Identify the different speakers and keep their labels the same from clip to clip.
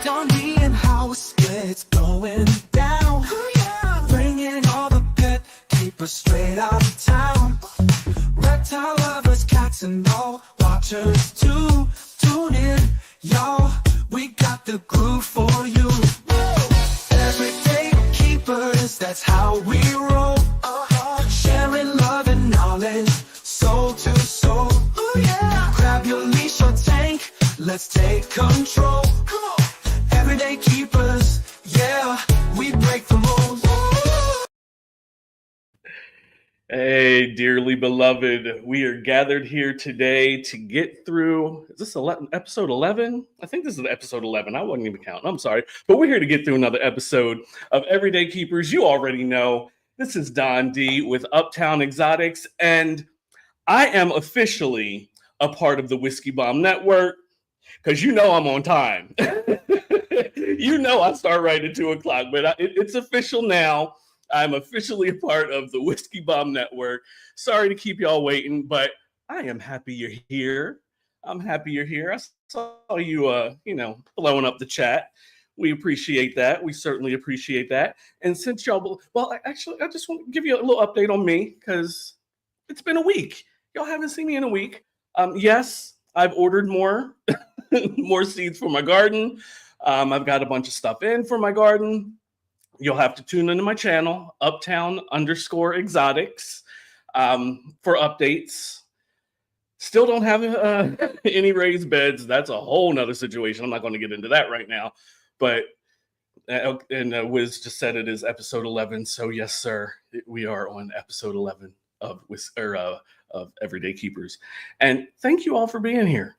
Speaker 1: Donnie and house, it's going down. Bringing all the pet keepers straight out of town. Reptile lovers, cats and all watchers too. Tune in, y'all, we got the groove for you. Everyday keepers, that's how we roll. Sharing love and knowledge, soul to soul. Grab your leash or tank, let's take control. Come on. Everyday keepers, yeah, we break the mold.
Speaker 2: Hey, dearly beloved, we are gathered here today to get through, is this episode 11? I think this is episode 11. I wasn't even counting. I'm sorry. But we're here to get through another episode of Everyday Keepers. You already know, this is Don D with Uptown Exotics, and I am officially a part of the Whiskey Bomb Network because you know I'm on time. You know I start right at 2 o'clock, but it's official now. I'm officially a part of the Whiskey Bomb Network. Sorry to keep y'all waiting, but I am happy you're here. I'm happy you're here. I saw you, blowing up the chat. We appreciate that. We certainly appreciate that. And since y'all, I just want to give you a little update on me because it's been a week. Y'all haven't seen me in a week. Yes, I've ordered more, more seeds for my garden. I've got a bunch of stuff in for my garden. You'll have to tune into my channel, Uptown_Exotics, for updates. Still don't have any raised beds. That's a whole nother situation. I'm not going to get into that right now. But, and Wiz just said it is episode 11. So yes, sir, we are on episode 11 of Everyday Keepers. And thank you all for being here.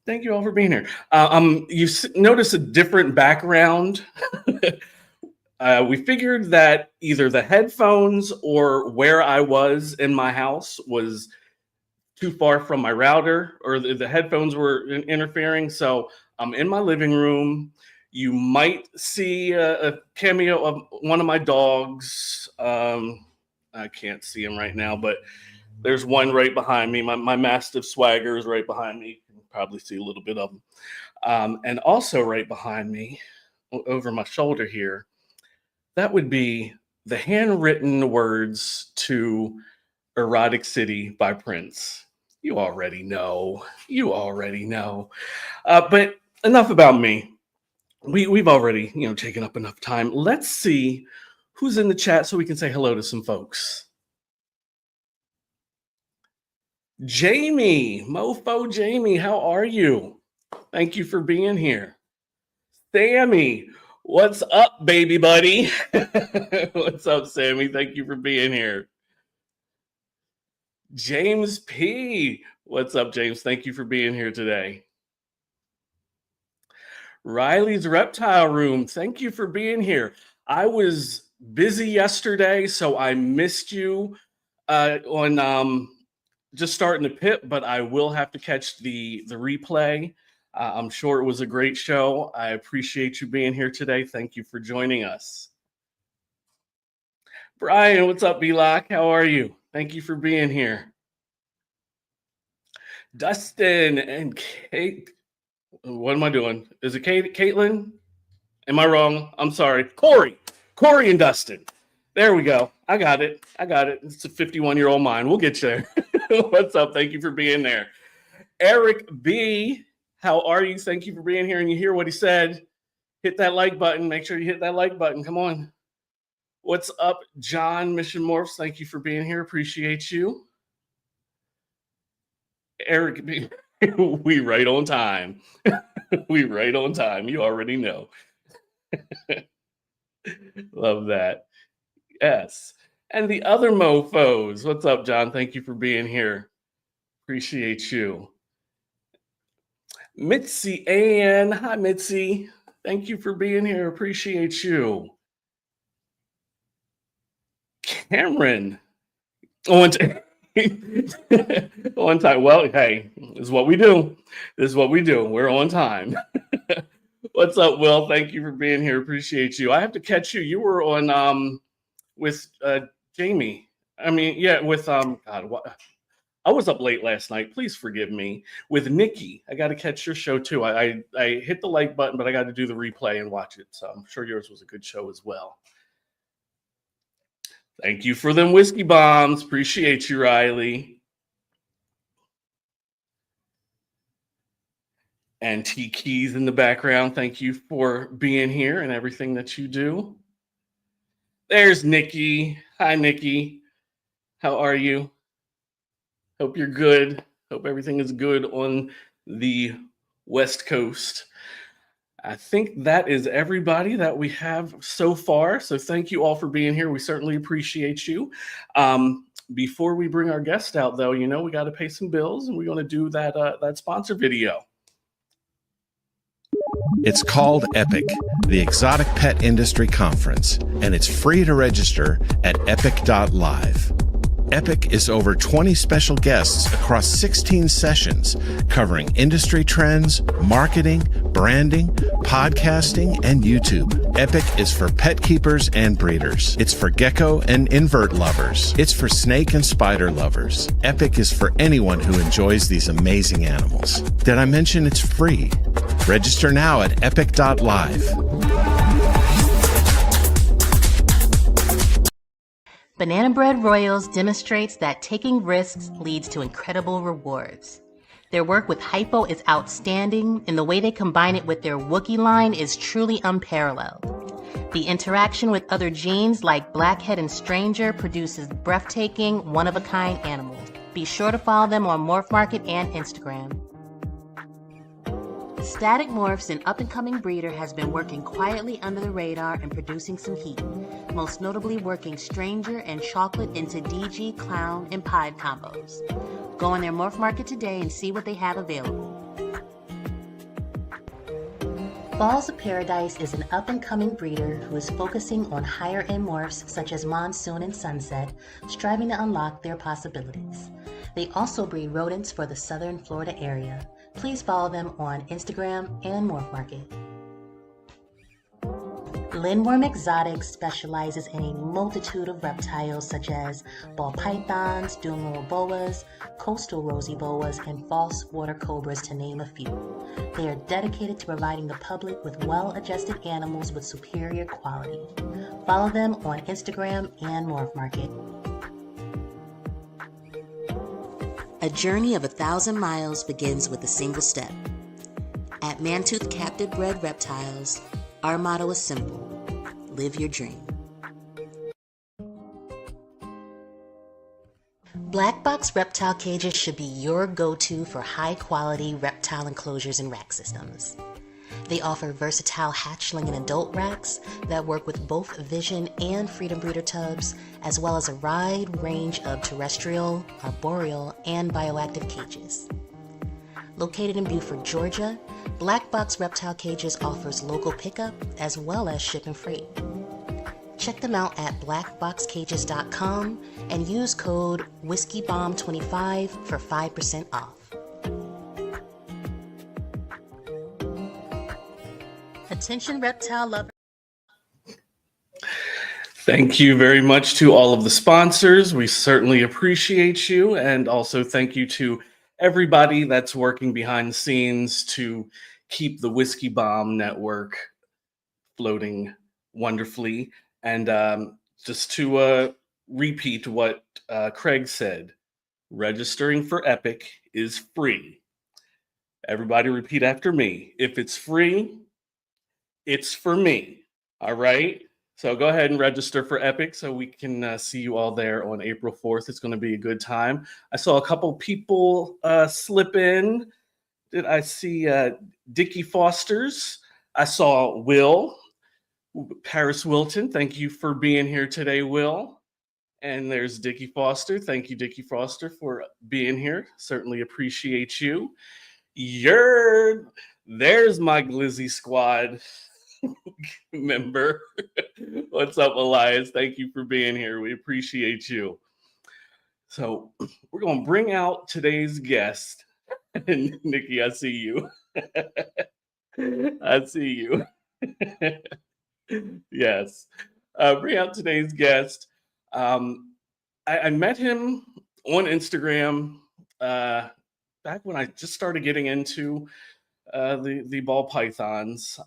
Speaker 2: Thank you all for being here. You notice a different background. We figured that either the headphones or where I was in my house was too far from my router, or the headphones were interfering. So I'm in my living room. You might see a cameo of one of my dogs. I can't see him right now, but there's one right behind me. My Mastiff Swagger is right behind me. You can probably see a little bit of him. And also right behind me, over my shoulder here, that would be the handwritten words to Erotic City by Prince. You already know. You already know. But enough about me. We've already, taken up enough time. Let's see who's in the chat so we can say hello to some folks. Jamie, Mofo Jamie, how are you? Thank you for being here. Sammy, what's up, baby buddy? What's up, Sammy? Thank you for being here. James P. What's up, James? Thank you for being here today. Riley's Reptile Room. Thank you for being here. I was busy yesterday, so I missed you on just starting to pip, but I will have to catch the replay. I'm sure it was a great show. I appreciate you being here today. Thank you for joining us. Brian, what's up, B-Lock? How are you? Thank you for being here. Dustin and Kate. What am I doing? Is it Caitlin? Am I wrong? I'm sorry. Corey and Dustin. There we go. I got it. It's a 51-year-old mind. We'll get you there. What's up? Thank you for being there. Eric B., how are you? Thank you for being here. And you hear what he said. Hit that like button. Make sure you hit that like button. Come on. What's up, John Mission Morphs? Thank you for being here. Appreciate you. Eric B., we right on time. We right on time. You already know. Love that. Yes. And the other mofos. What's up, John? Thank you for being here. Appreciate you. Mitzi Ann. Hi, Mitzi. Thank you for being here. Appreciate you. Cameron. On time. Well, hey, this is what we do. We're on time. What's up, Will? Thank you for being here. Appreciate you. I have to catch you. You were on with Jamie. I mean, yeah, with God, what? I was up late last night. Please forgive me. With Nikki, I got to catch your show too. I hit the like button, but I got to do the replay and watch it. So I'm sure yours was a good show as well. Thank you for them whiskey bombs. Appreciate you, Riley. And T Keys in the background. Thank you for being here and everything that you do. There's Nikki. Hi, Nikki. How are you? Hope you're good. Hope everything is good on the West Coast. I think that is everybody that we have so far. So thank you all for being here. We certainly appreciate you. Before we bring our guest out, though, you know, we got to pay some bills, and we're going to do that sponsor video.
Speaker 3: It's called EPIC, the Exotic Pet Industry Conference, and it's free to register at epic.live. EPIC is over 20 special guests across 16 sessions covering industry trends, marketing, branding, podcasting, and YouTube. EPIC is for pet keepers and breeders. It's for gecko and invert lovers. It's for snake and spider lovers. EPIC is for anyone who enjoys these amazing animals. Did I mention it's free? Register now at epic.live.
Speaker 4: Banana Bread Royals demonstrates that taking risks leads to incredible rewards. Their work with Hypo is outstanding, and the way they combine it with their Wookiee line is truly unparalleled. The interaction with other genes like Blackhead and Stranger produces breathtaking, one-of-a-kind animals. Be sure to follow them on Morph Market and Instagram. Static Morphs, an up-and-coming breeder, has been working quietly under the radar and producing some heat, most notably working Stranger and Chocolate into DG, Clown, and Pied combos. Go on their Morph Market today and see what they have available. Balls of Paradise is an up-and-coming breeder who is focusing on higher-end morphs such as Monsoon and Sunset, striving to unlock their possibilities. They also breed rodents for the southern Florida area. Please follow them on Instagram and Morph Market. Lindworm Exotics specializes in a multitude of reptiles such as ball pythons, dual boas, coastal rosy boas, and false water cobras, to name a few. They are dedicated to providing the public with well-adjusted animals with superior quality. Follow them on Instagram and Morph Market. A journey of 1,000 miles begins with a single step. At Mantooth Captive Bred Reptiles, our motto is simple: live your dream. Black Box Reptile Cages should be your go-to for high-quality reptile enclosures and rack systems. They offer versatile hatchling and adult racks that work with both Vision and Freedom Breeder tubs, as well as a wide range of terrestrial, arboreal, and bioactive cages. Located in Beaufort, Georgia, Black Box Reptile Cages offers local pickup as well as ship and freight. Check them out at blackboxcages.com and use code WhiskeyBomb25 for 5% off. Attention reptile lovers.
Speaker 2: Thank you very much to all of the sponsors. We certainly appreciate you. And also thank you to everybody that's working behind the scenes to keep the Whiskey Bomb Network floating wonderfully. And just to repeat what Craig said, registering for EPIC is free. Everybody repeat after me. If it's free, it's for me. All right. So go ahead and register for EPIC so we can see you all there on April 4th. It's going to be a good time. I saw a couple people slip in. Did I see Dickie Foster's? I saw Will, Paris Wilton. Thank you for being here today, Will. And there's Dickie Foster. Thank you, Dickie Foster, for being here. Certainly appreciate you. There's my Glizzy Squad member. What's up, Elias? Thank you for being here. We appreciate you. So we're going to bring out today's guest. And Nikki, I see you. I see you. Yes. Bring out today's guest. I met him on Instagram back when I just started getting into the ball pythons.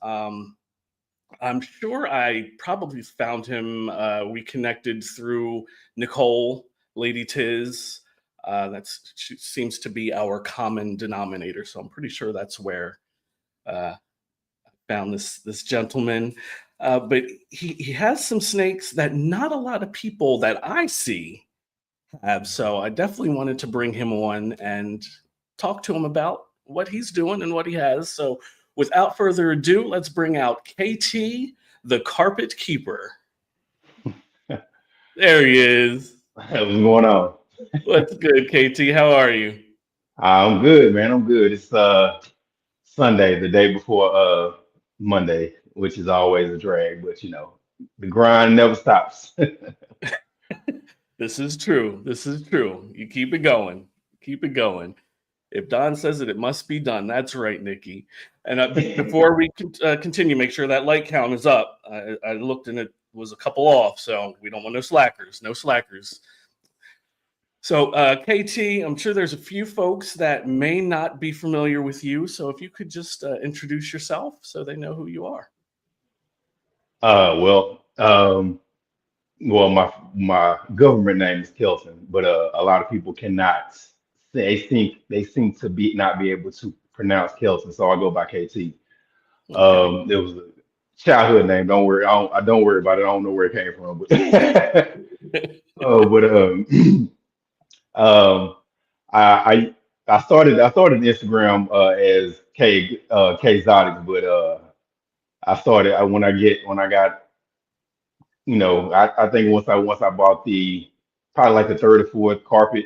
Speaker 2: I'm sure I probably found him. We connected through Nicole, Lady Tiz. She seems to be our common denominator. So I'm pretty sure that's where I found this gentleman. But he has some snakes that not a lot of people that I see have. So I definitely wanted to bring him on and talk to him about what he's doing and what he has. So without further ado, let's bring out KT, the Carpet Keeper. There he is.
Speaker 5: What's going on?
Speaker 2: What's good, KT? How are you?
Speaker 5: I'm good, man. I'm good. It's Sunday, the day before Monday, which is always a drag, but the grind never stops.
Speaker 2: This is true. This is true. You keep it going. Keep it going. If Don says it, it must be done. That's right, Nikki. And before we continue, make sure that like count is up. I looked and it was a couple off, so we don't want no slackers. No slackers. So, KT, I'm sure there's a few folks that may not be familiar with you. So if you could just introduce yourself so they know who you are.
Speaker 5: Well, my government name is Kelton, but a lot of people cannot. They seem to be not be able to pronounce Kelton, so I go by KT.
Speaker 2: Okay.
Speaker 5: It was a childhood name. Don't worry, I don't worry about it. I don't know where it came from, but um, I started Instagram as K Exotics, but I started when I got I think once I bought the probably like the third or fourth carpet,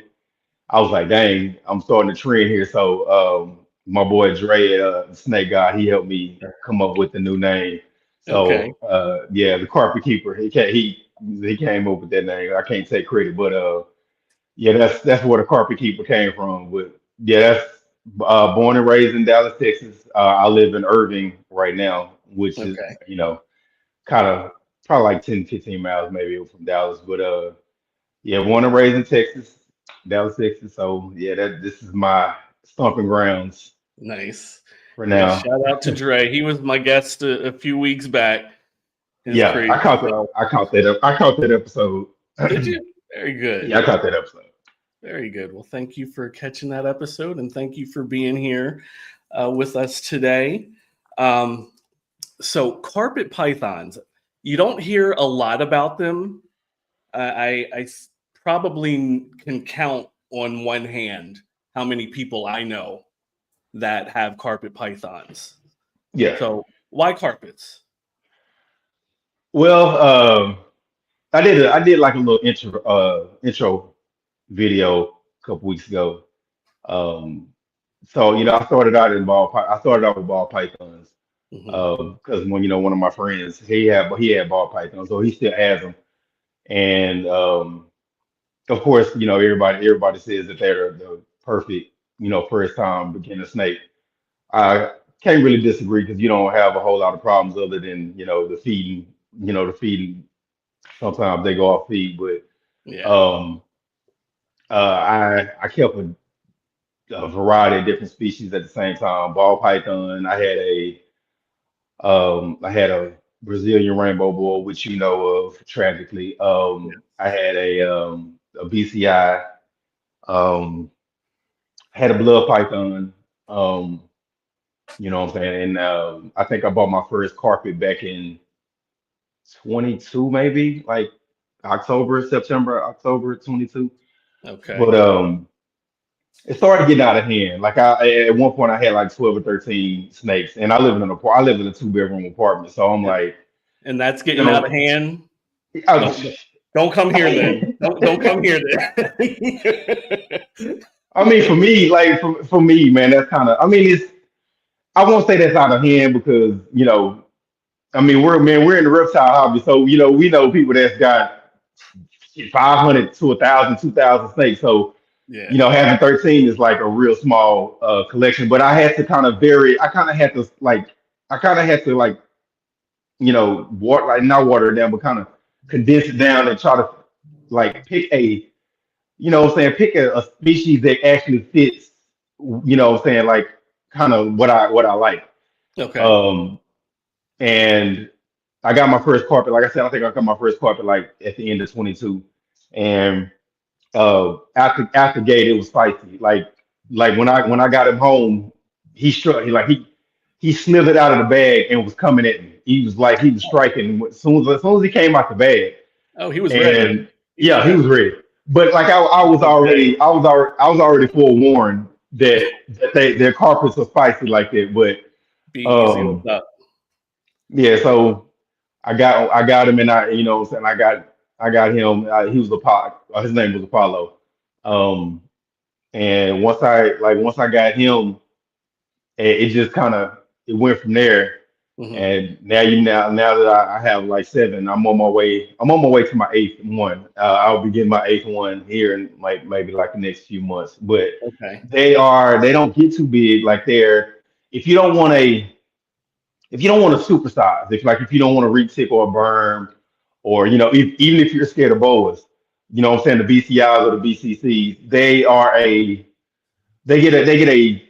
Speaker 5: I was like, dang, I'm starting to trend here. So my boy Dre, Snake God, he helped me come up with the new name.
Speaker 2: Okay.
Speaker 5: So yeah, the Carpet Keeper. He came up with that name. I can't take credit, but yeah, that's where the Carpet Keeper came from. But yeah, that's born and raised in Dallas, Texas. I live in Irving right now, which is
Speaker 2: Okay.
Speaker 5: kind of probably like 10, 15 miles maybe from Dallas. But yeah, born and raised in Texas, Dallas, Texas. So yeah, this is my stomping grounds
Speaker 2: Nice.
Speaker 5: for
Speaker 2: Yeah.
Speaker 5: now.
Speaker 2: Shout out to Dre. He was my guest a few weeks back. It's
Speaker 5: Yeah,
Speaker 2: crazy. So,
Speaker 5: I caught that episode.
Speaker 2: did you? Very good.
Speaker 5: Yeah, I caught that episode.
Speaker 2: Very good. Well, thank you for catching that episode, and thank you for being here with us today. So, carpet pythons, you don't hear a lot about them. I probably can count on one hand how many people I know that have carpet pythons.
Speaker 5: Yeah.
Speaker 2: So, why carpets?
Speaker 5: Well, I did like a little intro video a couple weeks ago. Um, so I started out with ball pythons
Speaker 2: Mhm.
Speaker 5: because when one of my friends he had ball pythons, so he still has them, and of course everybody says that they're the perfect first time beginner snake. I can't really disagree because you don't have a whole lot of problems other than the feeding. The feeding sometimes they go off feed, but
Speaker 2: Yeah.
Speaker 5: um, I kept a variety of different species at the same time. Ball python. I had a Brazilian rainbow bull, which you know of tragically.
Speaker 2: Yeah.
Speaker 5: I had a BCI. Um, had a blood python. Um, you know what I'm saying? And I think I bought my first carpet back in 22, maybe like October 22.
Speaker 2: Okay.
Speaker 5: But it started getting out of hand. Like at one point I had like 12 or 13 snakes, and I live in a 2-bedroom apartment, so I'm
Speaker 2: And,
Speaker 5: like,
Speaker 2: and that's
Speaker 5: you
Speaker 2: getting out of
Speaker 5: know,
Speaker 2: hand.
Speaker 5: I,
Speaker 2: Don't come here then. Don't come here then.
Speaker 5: I mean, for me, like for me, man, that's kind of. I mean, I won't say that's out of hand because I mean, we're in the reptile hobby, so we know people that's got 500 to 1,000, 2,000 snakes. So
Speaker 2: Yeah.
Speaker 5: having 13 is like a real small collection. But I had to kind of vary. I kind of had to like water, like not water it down, but kind of condense it down and try to like pick a you know what I'm saying, pick a species that actually fits, you know what I'm saying, like kind of what I like.
Speaker 2: Okay.
Speaker 5: Um, and I got my first carpet. Like I said, I think I got my first carpet like at the end of 22. And after gate, it was spicy. Like when I got him home, he struck. He slithered out of the bag and was coming at me. He was striking as soon as he came out the bag.
Speaker 2: Oh, he was ready.
Speaker 5: And
Speaker 2: He was
Speaker 5: yeah, he
Speaker 2: ready.
Speaker 5: was ready. But like
Speaker 2: Okay.
Speaker 5: I was already forewarned that their carpets are spicy like that. But
Speaker 2: Be easy. What's
Speaker 5: um,
Speaker 2: up?
Speaker 5: yeah, so I got him, and I, you know what I'm saying, I got him. He was Apollo. His name was Apollo. Um, and once I got him, it just kind of it went from there.
Speaker 2: Hmm.
Speaker 5: And now that I have like seven, I'm on my way. I'm on my way to my eighth one. I'll be getting my eighth one here in like maybe like the next few months. But
Speaker 2: Okay.
Speaker 5: they don't get too big. Like they're if you don't want a if you don't want to supersize, if you don't want to retic or burn, or you know, even if you're scared of boas, you know what I'm saying, the BCIs or the BCCs, they get a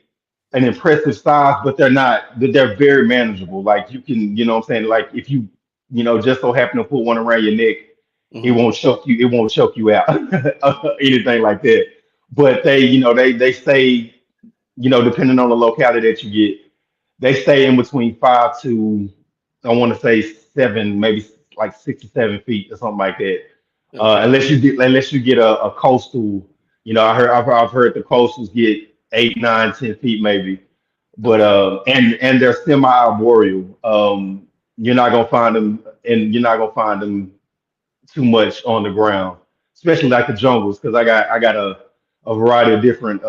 Speaker 5: an impressive size, but they're very manageable. Like you can, you know what I'm saying, like if you you know just so happen to put one around your neck,
Speaker 2: Hmm.
Speaker 5: it won't choke you out, anything like that. But they stay, you know, depending on the locality that you get, they stay in between 5 to, I want to say 7, maybe like 6 to 7 feet or something like that.
Speaker 2: Okay.
Speaker 5: Unless you get a coastal, you know, I've heard the coastals get 8, 9, 10 feet maybe, but
Speaker 2: Okay.
Speaker 5: and they're semi-arboreal. You're not gonna find them too much on the ground, especially like the jungles, because I got a variety of different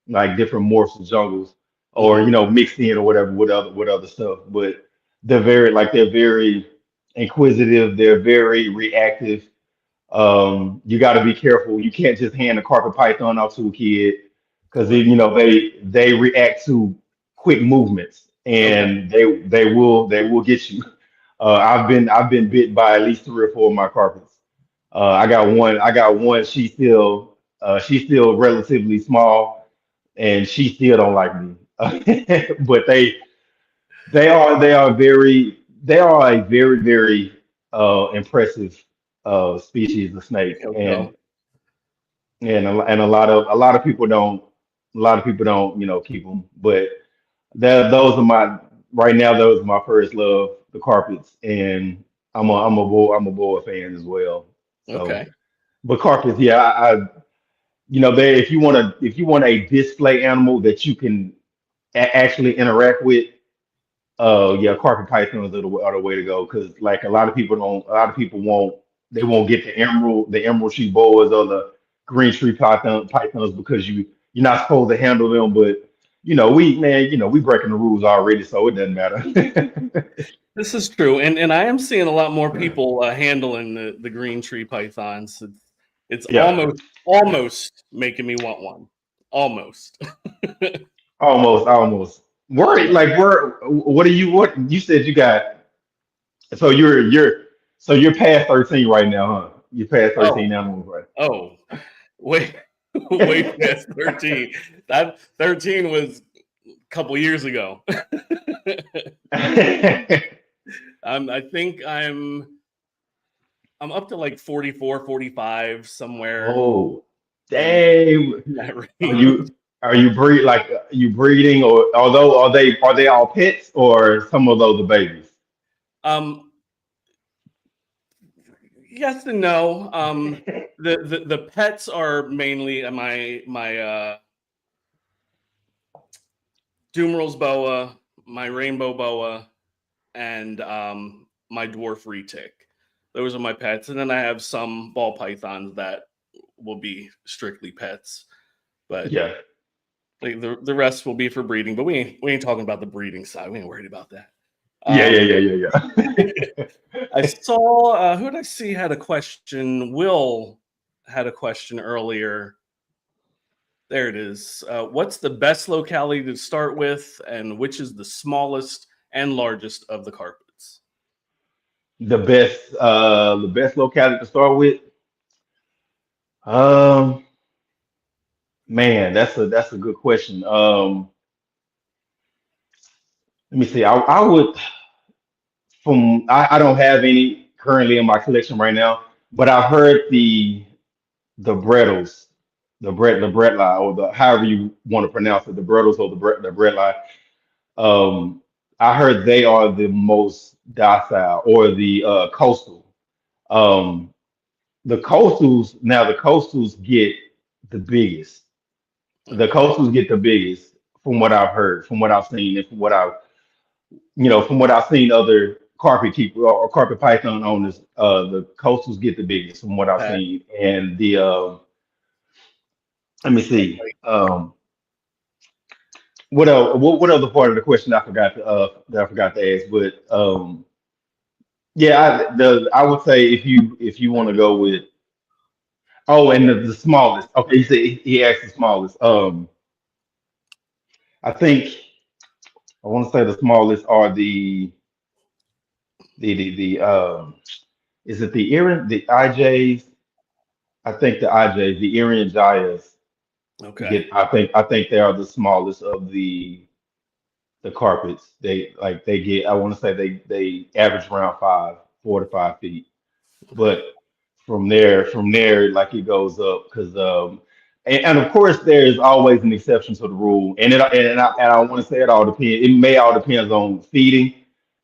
Speaker 5: like different morphs of jungles, or
Speaker 2: Hmm.
Speaker 5: you know mixed in or whatever with other stuff. But they're very inquisitive. They're very reactive. You got to be careful. You can't just hand a carpet python off to a kid because
Speaker 2: Right.
Speaker 5: you know they react to quick movements
Speaker 2: Okay.
Speaker 5: and they will get you. I've been bit by at least 3 or 4 of my carpets. I got one. She's still relatively small, and she still don't like me. But they are a very impressive species of snake,
Speaker 2: So,
Speaker 5: and a lot of people don't you know keep them, but those are my right now. Those are my first love, the carpets, and I'm a boa fan as well. So,
Speaker 2: okay.
Speaker 5: but carpets, yeah, you know, they if you want a display animal that you can actually interact with, yeah, carpet pythons are the way to go because like a lot of people won't they won't get the emerald tree boas or the green tree pythons because you're not supposed to handle them, but you know we breaking the rules already, so it doesn't matter.
Speaker 2: This is true, and I am seeing a lot more people handling the green tree pythons. It's
Speaker 5: Yeah,
Speaker 2: almost making me want one. Almost.
Speaker 5: almost. Where
Speaker 2: Yeah.
Speaker 5: like where what you said you got? So you're past 13 right now, huh? You're past
Speaker 2: Oh,
Speaker 5: 13 animals,
Speaker 2: oh, way way
Speaker 5: right?
Speaker 2: past 13. That 13 was a couple years ago. I think I'm up to like 44, 45 somewhere
Speaker 5: Oh,
Speaker 2: in
Speaker 5: dang.
Speaker 2: that
Speaker 5: Are
Speaker 2: range.
Speaker 5: you breeding, or although are they all pets or some of those are babies?
Speaker 2: Um, yes and no. The pets are mainly my Dumeral's boa, my rainbow boa, and my dwarf retic. Those are my pets, and then I have some ball pythons that will be strictly pets, but
Speaker 5: Yeah.
Speaker 2: the rest will be for breeding. But we ain't talking about the breeding side. We ain't worried about that.
Speaker 5: Yeah,
Speaker 2: Um,
Speaker 5: yeah, yeah,
Speaker 2: I
Speaker 5: yeah.
Speaker 2: saw who did I see had a question? Will had a question earlier. There it is. What's the best locality to start with, and which is the smallest and largest of the carpets?
Speaker 5: The best locality to start with. Um, Man, that's a good question. Let me see. I would I don't have any currently in my collection right now, but I've heard the Brettles, the Bretli, or the however you want to pronounce it, the Brettles or the Bretli. Um, I heard they are the most docile, or the coastal. Um, the coastals get the biggest. The
Speaker 2: Okay.
Speaker 5: coastals get the biggest from what I've heard, from what I've seen, and from what I've seen other carpet keeper or carpet python owners. The coastals get the biggest from what I've
Speaker 2: Okay.
Speaker 5: seen, and the let me see. What else? What other part of the question I forgot that I forgot to ask? But yeah, I would say if you want to
Speaker 2: Okay.
Speaker 5: go with, oh, and the smallest. Okay, he said he asked the smallest. I think I want to say the smallest are the is it the Erin the IJs? I think the IJs, the Erin Jayas
Speaker 2: Okay.
Speaker 5: get. I think they are the smallest of the carpets. They get. I want to say they average around 4 to 5 feet.
Speaker 2: Okay.
Speaker 5: But from there, like it goes up because and of course there's always an exception to the rule, and I want to say it all depends. It may all depends on feeding,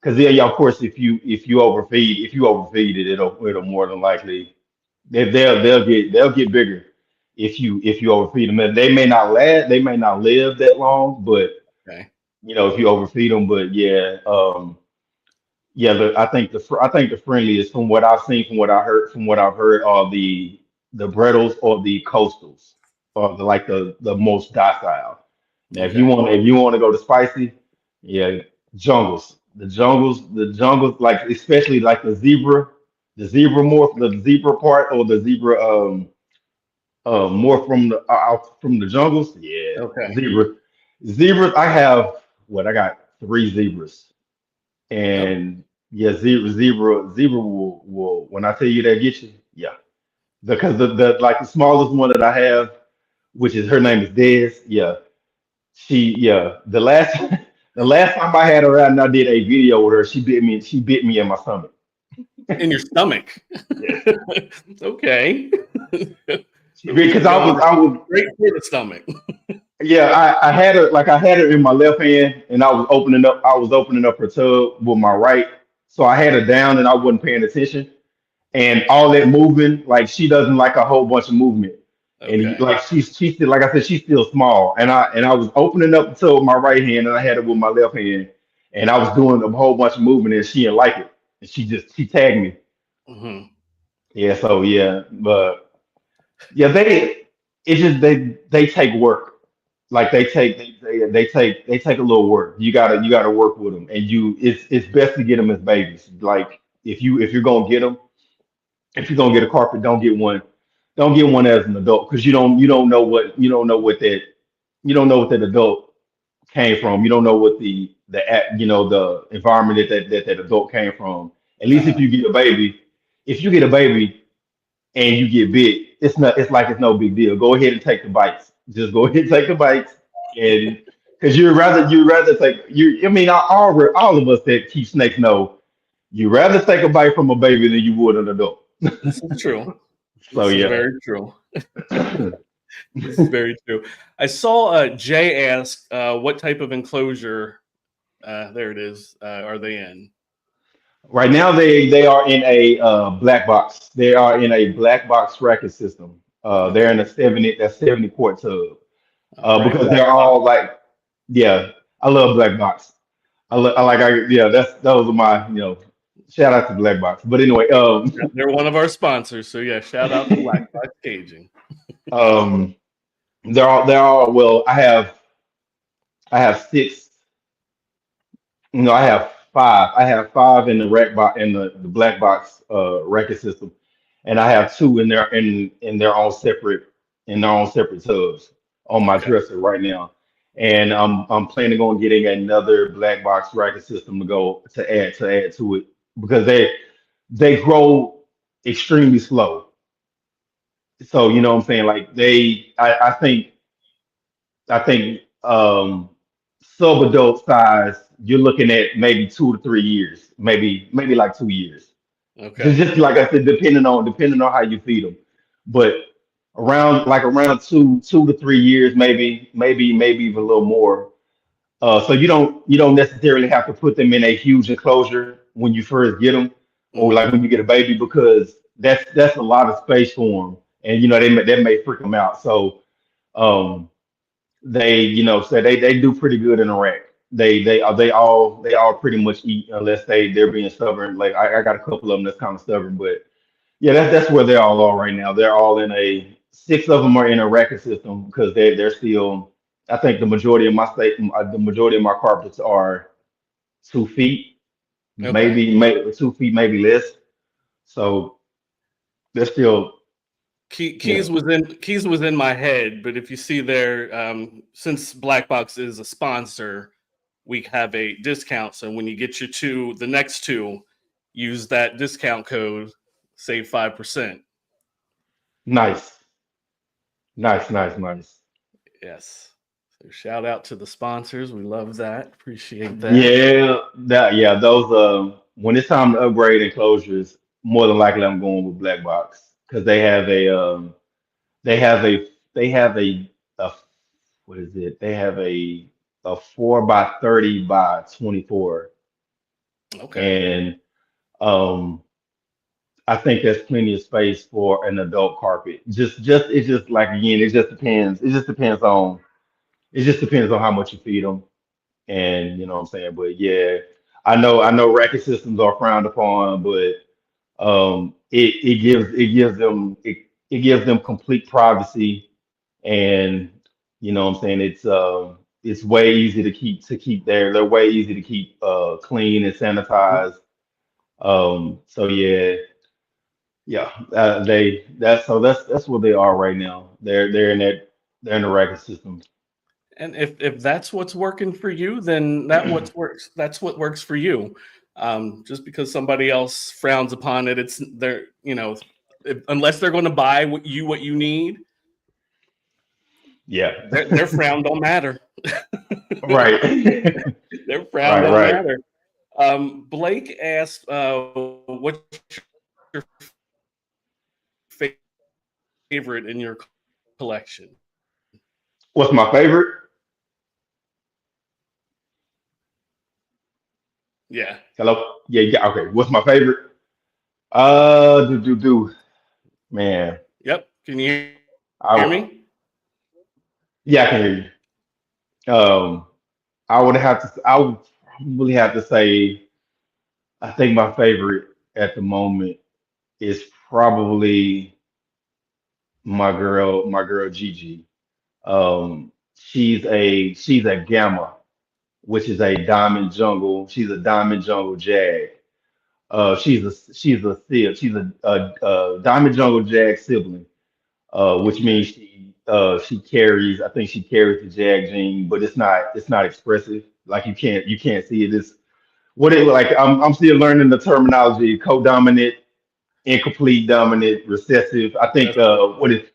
Speaker 5: because yeah, of course if you overfeed it, it'll more than likely they'll get bigger if you overfeed them. And they may not live that long, but
Speaker 2: Okay.
Speaker 5: if you overfeed them. But yeah, yeah, I think the friendliest from what I've seen, from what I've heard, are the Brettles or the Coastals, or the most docile. Now, if you
Speaker 2: Okay.
Speaker 5: want if you want to go to spicy, yeah, the jungles, like especially like the zebra morph, the zebra part, or the zebra more from the out from the jungles. Yeah,
Speaker 2: Okay.
Speaker 5: zebras. I got three zebras.
Speaker 2: Oh,
Speaker 5: And yeah, zebra will when I tell you that get you, yeah. Because the smallest one that I have, which is her name is Des, yeah. The last the last time I had her out and I did a video with her, she bit me in my stomach.
Speaker 2: in your stomach.
Speaker 5: Yes.
Speaker 2: Okay.
Speaker 5: Because I was
Speaker 2: Straight for the stomach.
Speaker 5: yeah, I had her in my left hand, and I was opening up her tub with my right. So I had her down and I wasn't paying attention. And all that moving, like she doesn't like a whole bunch of movement. And
Speaker 2: Okay.
Speaker 5: like she's still, like I said, she's still small. And I was opening up the tub with my right hand, and I had it with my left hand, and I was doing a whole bunch of movement, and she didn't like it, and she tagged me.
Speaker 2: Hmm.
Speaker 5: Yeah, so yeah, but yeah, it's just they take work. Like they take a little work. You gotta work with them, and it's best to get them as babies. Like if you're gonna get them, if you're gonna get a carpet, don't get one as an adult, because you don't know what that adult came from. You don't know what the environment that adult came from. At least
Speaker 2: Uh,
Speaker 5: if you get a baby and you get bit, it's no big deal. Go ahead and take the bites. Just go ahead and take the bites, and because you'd rather take you. I mean, all of us that keep snakes know you rather take a bite from a baby than you would an adult.
Speaker 2: this is true.
Speaker 5: So
Speaker 2: This is
Speaker 5: yeah.
Speaker 2: very true. This is very true. I saw Jay ask, what type of enclosure, there it is, are they in?
Speaker 5: Right now, they are in a black box. They are in a black box racket system. They're
Speaker 2: Okay.
Speaker 5: in a 70 quart tub.
Speaker 2: All right.
Speaker 5: Because
Speaker 2: Black
Speaker 5: they're
Speaker 2: box.
Speaker 5: all like, yeah, I love black box. Yeah, those are my, shout out to black box. But anyway,
Speaker 2: They're one of our sponsors. So, yeah, shout out to Black Box Caging.
Speaker 5: um, they're all well. I have six. No, I have five. I have five in the rack box in the black box record system, and I have two in their own separate tubs on my
Speaker 2: Okay.
Speaker 5: dresser right now. And I'm planning on getting another black box racket system to add to it, because they grow extremely slow. So you know what I'm saying? Like I think sub adult size, you're looking at maybe 2 to 3 years, maybe like 2 years.
Speaker 2: Okay.
Speaker 5: Just like I said, depending on how you feed them, but around 2 to 3 years, maybe even a little more. So you don't necessarily have to put them in a huge enclosure when you first get them, or
Speaker 2: Hmm.
Speaker 5: like when you get a baby, because that's a lot of space for them, and that may freak them out. So um, they do pretty good in a rack. They all pretty much eat unless they're being stubborn. Like I got a couple of them that's kind of stubborn, but yeah, that's where they all are right now. They're all in a six of them are in a racket system because they're still. I think the majority of my carpets are 2 feet,
Speaker 2: Okay.
Speaker 5: maybe 2 feet, maybe less. So they're still, yeah,
Speaker 2: Keys was in my head, but if you see there, since Black Box is a sponsor, we have a discount. So when you get the next two, use that discount code, save 5%.
Speaker 5: nice, nice.
Speaker 2: Yes. So shout out to the sponsors. We love that. Appreciate that.
Speaker 5: Yeah, those when it's time to upgrade enclosures, more than likely I'm going with Black Box because they have a they have a what is it? They have a 4 by 30 by 24,
Speaker 2: Okay.
Speaker 5: and um I think there's plenty of space for an adult carpet. Just it's just like again, it just depends. It just depends on how much you feed them, and you know what I'm saying. But yeah, I know racket systems are frowned upon, but it gives them complete privacy, and you know what I'm saying. It's way easy to keep they're way easy to keep clean and sanitized. So yeah, yeah, that's where they are right now. They're in the racket system.
Speaker 2: And if that's what's working for you, then that's what works for you. Just because somebody else frowns upon it, it's they're unless they're going to buy what you need,
Speaker 5: Yeah.
Speaker 2: their frown don't matter.
Speaker 5: Right.
Speaker 2: Their frown
Speaker 5: Right,
Speaker 2: don't
Speaker 5: right.
Speaker 2: matter. Blake asked, "What's your favorite in your collection?"
Speaker 5: What's my favorite?
Speaker 2: Yeah.
Speaker 5: Hello? Yeah, yeah, okay. What's my favorite? Do. Man,
Speaker 2: Yep. Can you hear
Speaker 5: I
Speaker 2: me?
Speaker 5: yeah, I can hear you. I would probably have to say I think my favorite at the moment is probably my girl Gigi. She's a gamma, which is a diamond jungle. She's a diamond jungle jag. She's a sib. She's a diamond jungle jag sibling, which means
Speaker 2: Okay.
Speaker 5: she carries. I think she carries the jag gene, but it's not expressive. Like you can't see it. It's what it like. I'm still learning the terminology: co-dominant, incomplete dominant, recessive. I think
Speaker 2: That's
Speaker 5: what it.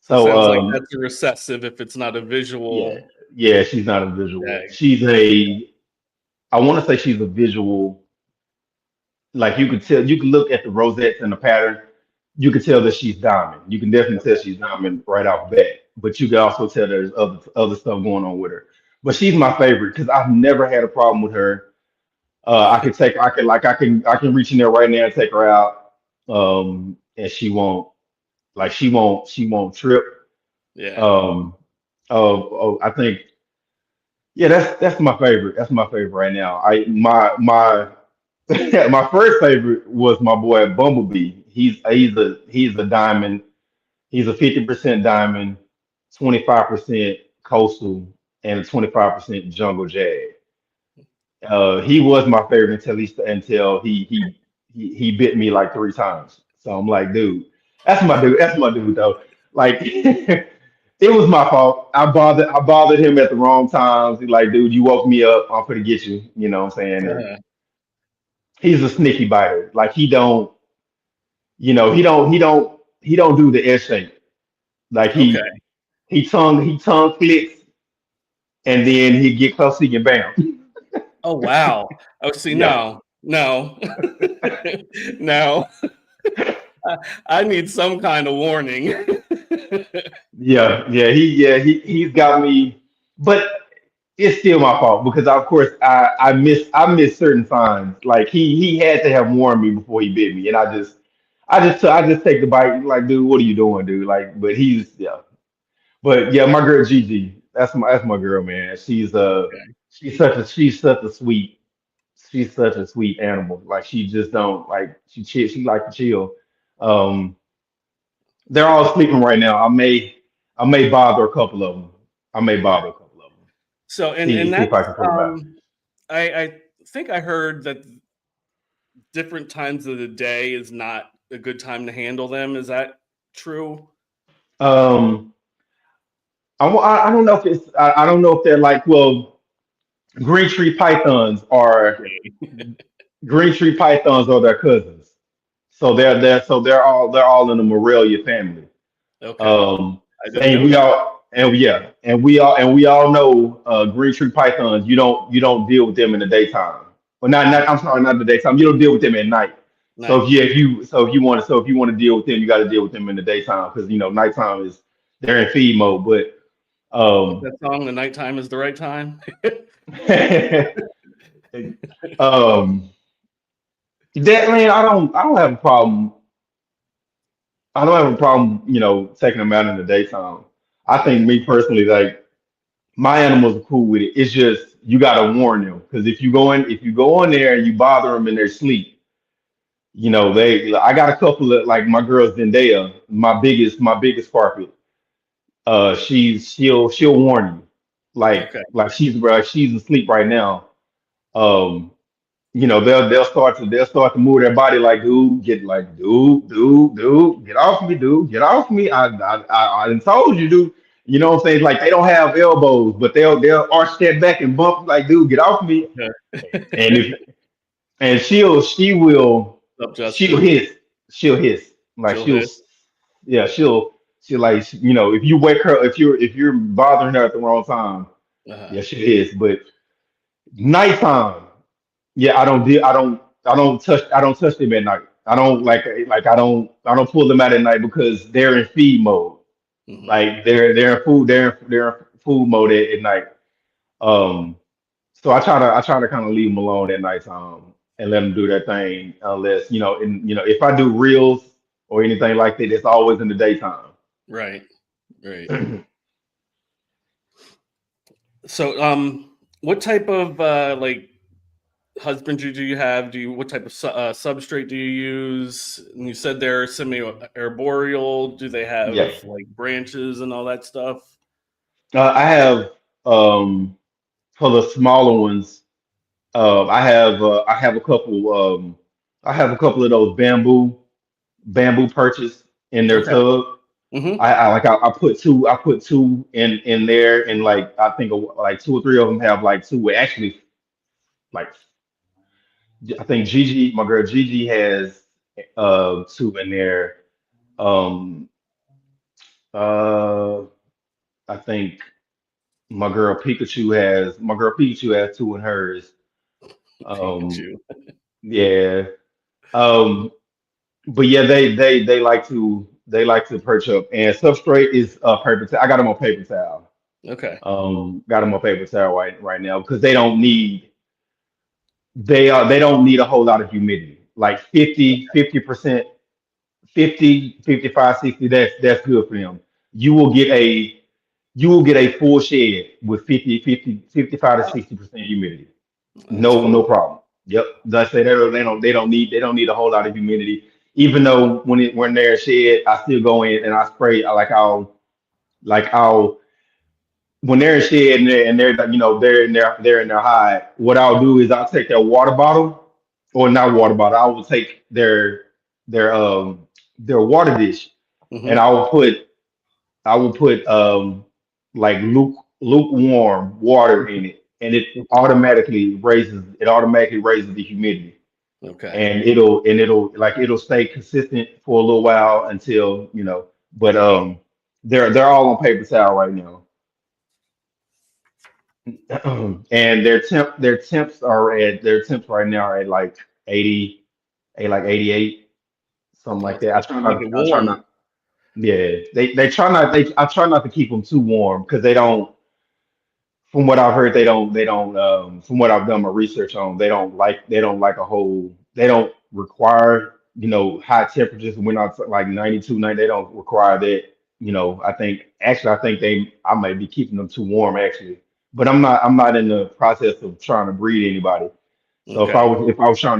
Speaker 2: So it
Speaker 5: So
Speaker 2: sounds like that's a recessive if it's not a
Speaker 5: yeah,
Speaker 2: visual
Speaker 5: yeah. She's not a visual.
Speaker 2: tag.
Speaker 5: She's
Speaker 2: Okay.
Speaker 5: a. I want to say she's a visual. Like you could tell, you can look at the rosettes and the pattern. You can tell that she's diamond. You can definitely tell she's diamond right off the bat. But you can also tell there's other stuff going on with her. But she's my favorite because I've never had a problem with her. I can reach in there right now and take her out, and she won't trip.
Speaker 2: Yeah.
Speaker 5: Um, I think yeah, that's my favorite. That's my favorite right now. My first favorite was my boy Bumblebee. He's a diamond. He's a 50% diamond, 25% coastal, and a 25% jungle jag. He was my favorite until he bit me like 3 times. So I'm like, dude, that's my dude. That's my dude though. Like it was my fault. I bothered him at the wrong times. He's like, dude, you woke me up. I'm gonna get you. You know what I'm saying? And
Speaker 2: Uh,
Speaker 5: he's a sneaky biter. Like he don't do the S shape. Like
Speaker 2: Okay.
Speaker 5: he tongue flicks, and then he get close to you, bam.
Speaker 2: Oh wow. Oh, see,
Speaker 5: Yeah,
Speaker 2: no, no, no. I, I need some kind of warning.
Speaker 5: he's got me, but it's still my fault because of course I miss certain signs. Like he had to have warned me before he bit me, and I just take the bite. Like, dude, what are you doing, dude? Like, but he's yeah. But yeah, my girl Gigi, that's my girl, man. She's such a sweet animal. Like she just don't like she like to chill. Um, they're all sleeping right now. I may bother a couple of them. I may
Speaker 2: Okay.
Speaker 5: bother a couple of them.
Speaker 2: So,
Speaker 5: See
Speaker 2: and
Speaker 5: see if I
Speaker 2: that's
Speaker 5: can put them out.
Speaker 2: I think I heard that different times of the day is not a good time to handle them. Is that true?
Speaker 5: Um, I don't know if I don't know if they're like, well, green tree pythons are
Speaker 2: Okay.
Speaker 5: green tree pythons are their cousins. So they're all in the Morelia family.
Speaker 2: Okay.
Speaker 5: Um,
Speaker 2: I didn't
Speaker 5: and
Speaker 2: know
Speaker 5: we
Speaker 2: that.
Speaker 5: all and yeah, and we all know green tree pythons. You don't deal with them in the daytime. Well, not I'm sorry, not the daytime. You don't deal with them at night. So
Speaker 2: Night.
Speaker 5: if you want to deal with them, you got to deal with them in the daytime because nighttime is they're in feed mode. But
Speaker 2: What's
Speaker 5: um,
Speaker 2: that song? The nighttime is the right time.
Speaker 5: um, that man, I don't have a problem. I don't have a problem, taking them out in the daytime. I think
Speaker 2: Okay.
Speaker 5: me personally, like my animals are cool with it. It's just you gotta warn them because if you go in there and you bother them in their sleep, they. I got a couple of like my girl Zendaya, my biggest carpet. She'll warn you, like
Speaker 2: Okay.
Speaker 5: she's asleep right now. Um, they'll start to move their body like, dude, get off me, dude, get off me. I done told you, dude. You know what I'm saying? Like they don't have elbows, but they'll arch that back and bump like, dude, get off me. And if and
Speaker 2: Up,
Speaker 5: she'll
Speaker 2: Justin.
Speaker 5: hiss, she'll hiss like
Speaker 2: She'll hit.
Speaker 5: yeah, she'll like, if you wake her, if you're bothering her at the wrong time,
Speaker 2: Uh,
Speaker 5: yeah, she is. But nighttime. Yeah, I don't touch them at night. I don't I don't pull them out at night because they're in feed mode.
Speaker 2: mhm.
Speaker 5: Like they're in food mode at night. Um, so I try to kind of leave them alone at nighttime and let them do their thing unless if I do reels or anything like that, it's always in the daytime.
Speaker 2: Right. Right. So, what type of like husbandry do you have? What type of substrate do you use? And you said they're semi-arboreal. Do they
Speaker 5: Yeah.
Speaker 2: have like branches and all that stuff?
Speaker 5: I have for the smaller ones. I have a couple. I have a couple of those bamboo perches in their
Speaker 2: Okay.
Speaker 5: tub.
Speaker 2: Hmm.
Speaker 5: I put two in there, and like I think like two or three of them have like two. Well, actually, like I think Gigi, my girl Gigi, has two in there. Um, uh, I think my girl Pikachu has two in hers. Um,
Speaker 2: Pikachu.
Speaker 5: yeah. Um, but yeah, they like to perch up, and substrate is paper towel. I got them on paper towel.
Speaker 2: Okay.
Speaker 5: Got them on paper towel right now because they don't need a whole lot of humidity. Like 50%, 50, 55, 60. That's good for them. You will get a you will get a full shed with 55 to 60% humidity.
Speaker 2: That's
Speaker 5: No
Speaker 2: cool.
Speaker 5: problem. Yep. I say they don't need a whole lot of humidity. Even though when they're shed, I still go in and I spray. I'll when they're in shed and they're like, they're in their hide. What I'll do is I'll take their water bottle, or not water bottle. I will take their water dish, and
Speaker 2: Hmm.
Speaker 5: I will put like lukewarm water in it, and it automatically raises the humidity,
Speaker 2: Okay.
Speaker 5: and it'll stay consistent for a little while until. But they're all on paper towel right now. And their temps right now are at like 80, like 88, something like that.
Speaker 2: Trying to make it
Speaker 5: I try
Speaker 2: warm.
Speaker 5: not. Yeah, they try not. I try not to keep them too warm because they don't. From what I've heard, they don't. From what I've done my research on, they don't like a whole. They don't require high temperatures. We're not like 92, 90. They don't require that. I think I might be keeping them too warm actually, but I'm not in the process of trying to breed anybody. So
Speaker 2: Okay.
Speaker 5: if I was trying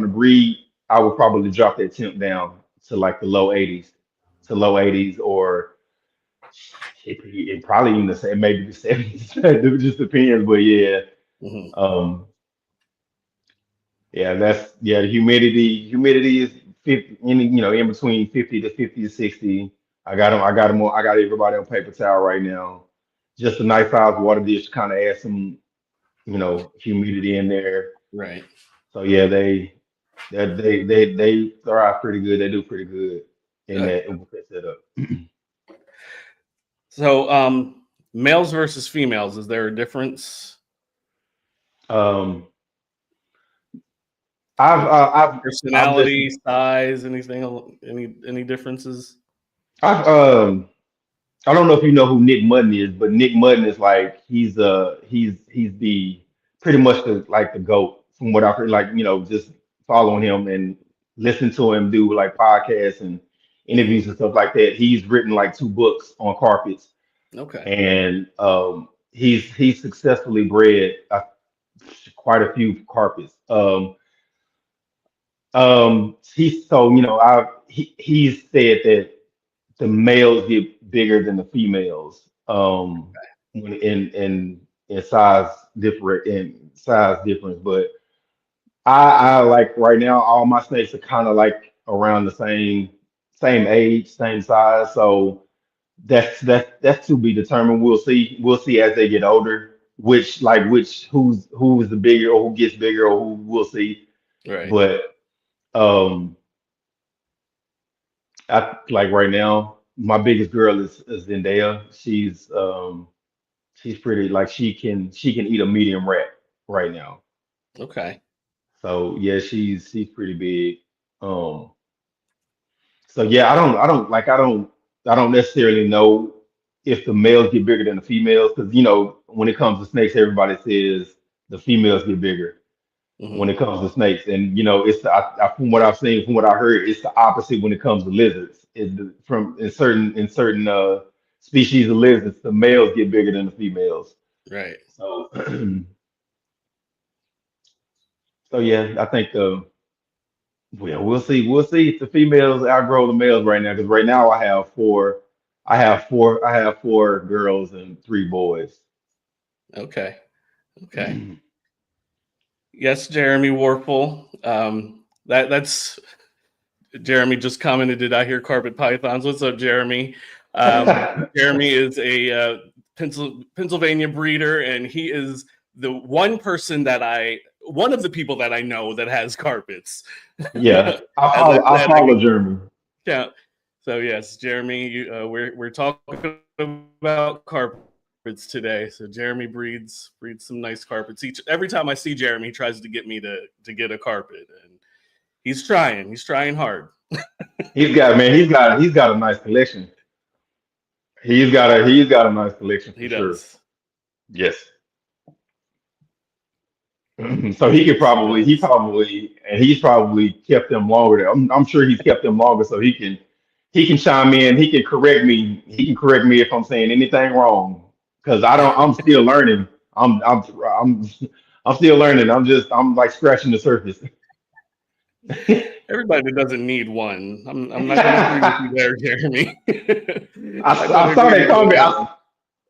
Speaker 5: to breed, I would probably drop that temp down to like the low 80s, or it probably even the same, maybe the 70s. It just depends, but yeah,
Speaker 2: Hmm.
Speaker 5: um, the humidity is 50, in between 50 to 50 to 60. I got everybody on paper towel right now. Just a nice size water dish, kind of add some humidity in there.
Speaker 2: Right.
Speaker 5: So yeah, they thrive pretty good. They do pretty good in
Speaker 2: Good.
Speaker 5: that with that setup.
Speaker 2: So, males versus females, is there a difference?
Speaker 5: Um, I've
Speaker 2: Personality,
Speaker 5: listened.
Speaker 2: size, anything, any differences?
Speaker 5: I've I don't know if you know who Nick Mutton is, but Nick Mutton is like he's the pretty much the GOAT from what I've heard. Like just following him and listening to him do like podcasts and
Speaker 2: Hmm.
Speaker 5: interviews and stuff like that. He's written like 2 books on carpets,
Speaker 2: Okay.
Speaker 5: and he's successfully bred quite a few carpets. He's so he's said that the males get bigger than the females when in size difference. But I like right now all my snakes are kind of like around the same age, same size. So that's to be determined. We'll see as they get older, who's the bigger, or who gets bigger, or who we'll see.
Speaker 2: Right.
Speaker 5: But um I like right now, my biggest girl is Zendaya. She's pretty, like she can eat a medium rat right now.
Speaker 2: Okay.
Speaker 5: So yeah, she's pretty big. Um so yeah, I don't necessarily know if the males get bigger than the females, because when it comes to snakes, everybody says the females get bigger when
Speaker 2: Hmm.
Speaker 5: it comes to snakes. And from what I've seen, from what I heard, it's the opposite when it comes to lizards. From in certain species of lizards, the males get bigger than the females.
Speaker 2: Right.
Speaker 5: So so yeah, I think well, we'll see if the females outgrow the males right now, because right now I have four girls and 3 boys.
Speaker 2: Okay. Okay. Yes, Jeremy Warple. That's Jeremy just commented. Did I hear carpet pythons? What's up, Jeremy? Jeremy is a Pennsylvania breeder, and he is the one of the people that I know that has carpets.
Speaker 5: Yeah, I
Speaker 2: As I
Speaker 5: follow I
Speaker 2: said, I
Speaker 5: follow
Speaker 2: can
Speaker 5: Germany.
Speaker 2: count. So yes, Jeremy, we're talking about carpets today. So Jeremy breeds some nice carpets. Every time I see Jeremy, he tries to get me to get a carpet, and he's trying. He's trying hard.
Speaker 5: He's got a nice collection. He's got a nice collection for
Speaker 2: He
Speaker 5: sure.
Speaker 2: does.
Speaker 5: Yes. So he could
Speaker 2: Yes, he
Speaker 5: probably he
Speaker 2: does.
Speaker 5: probably and he's probably kept them longer. I'm sure he's kept them longer, so he can chime in. He can correct me. He can correct me if I'm saying anything wrong, because I don't. I'm still learning. I'm I'm still learning. I'm like scratching the surface.
Speaker 2: Everybody doesn't need one. I'm not going to agree with you there, Jeremy. Not going to
Speaker 5: I saw
Speaker 2: agree
Speaker 5: that
Speaker 2: with you
Speaker 5: comment.
Speaker 2: on that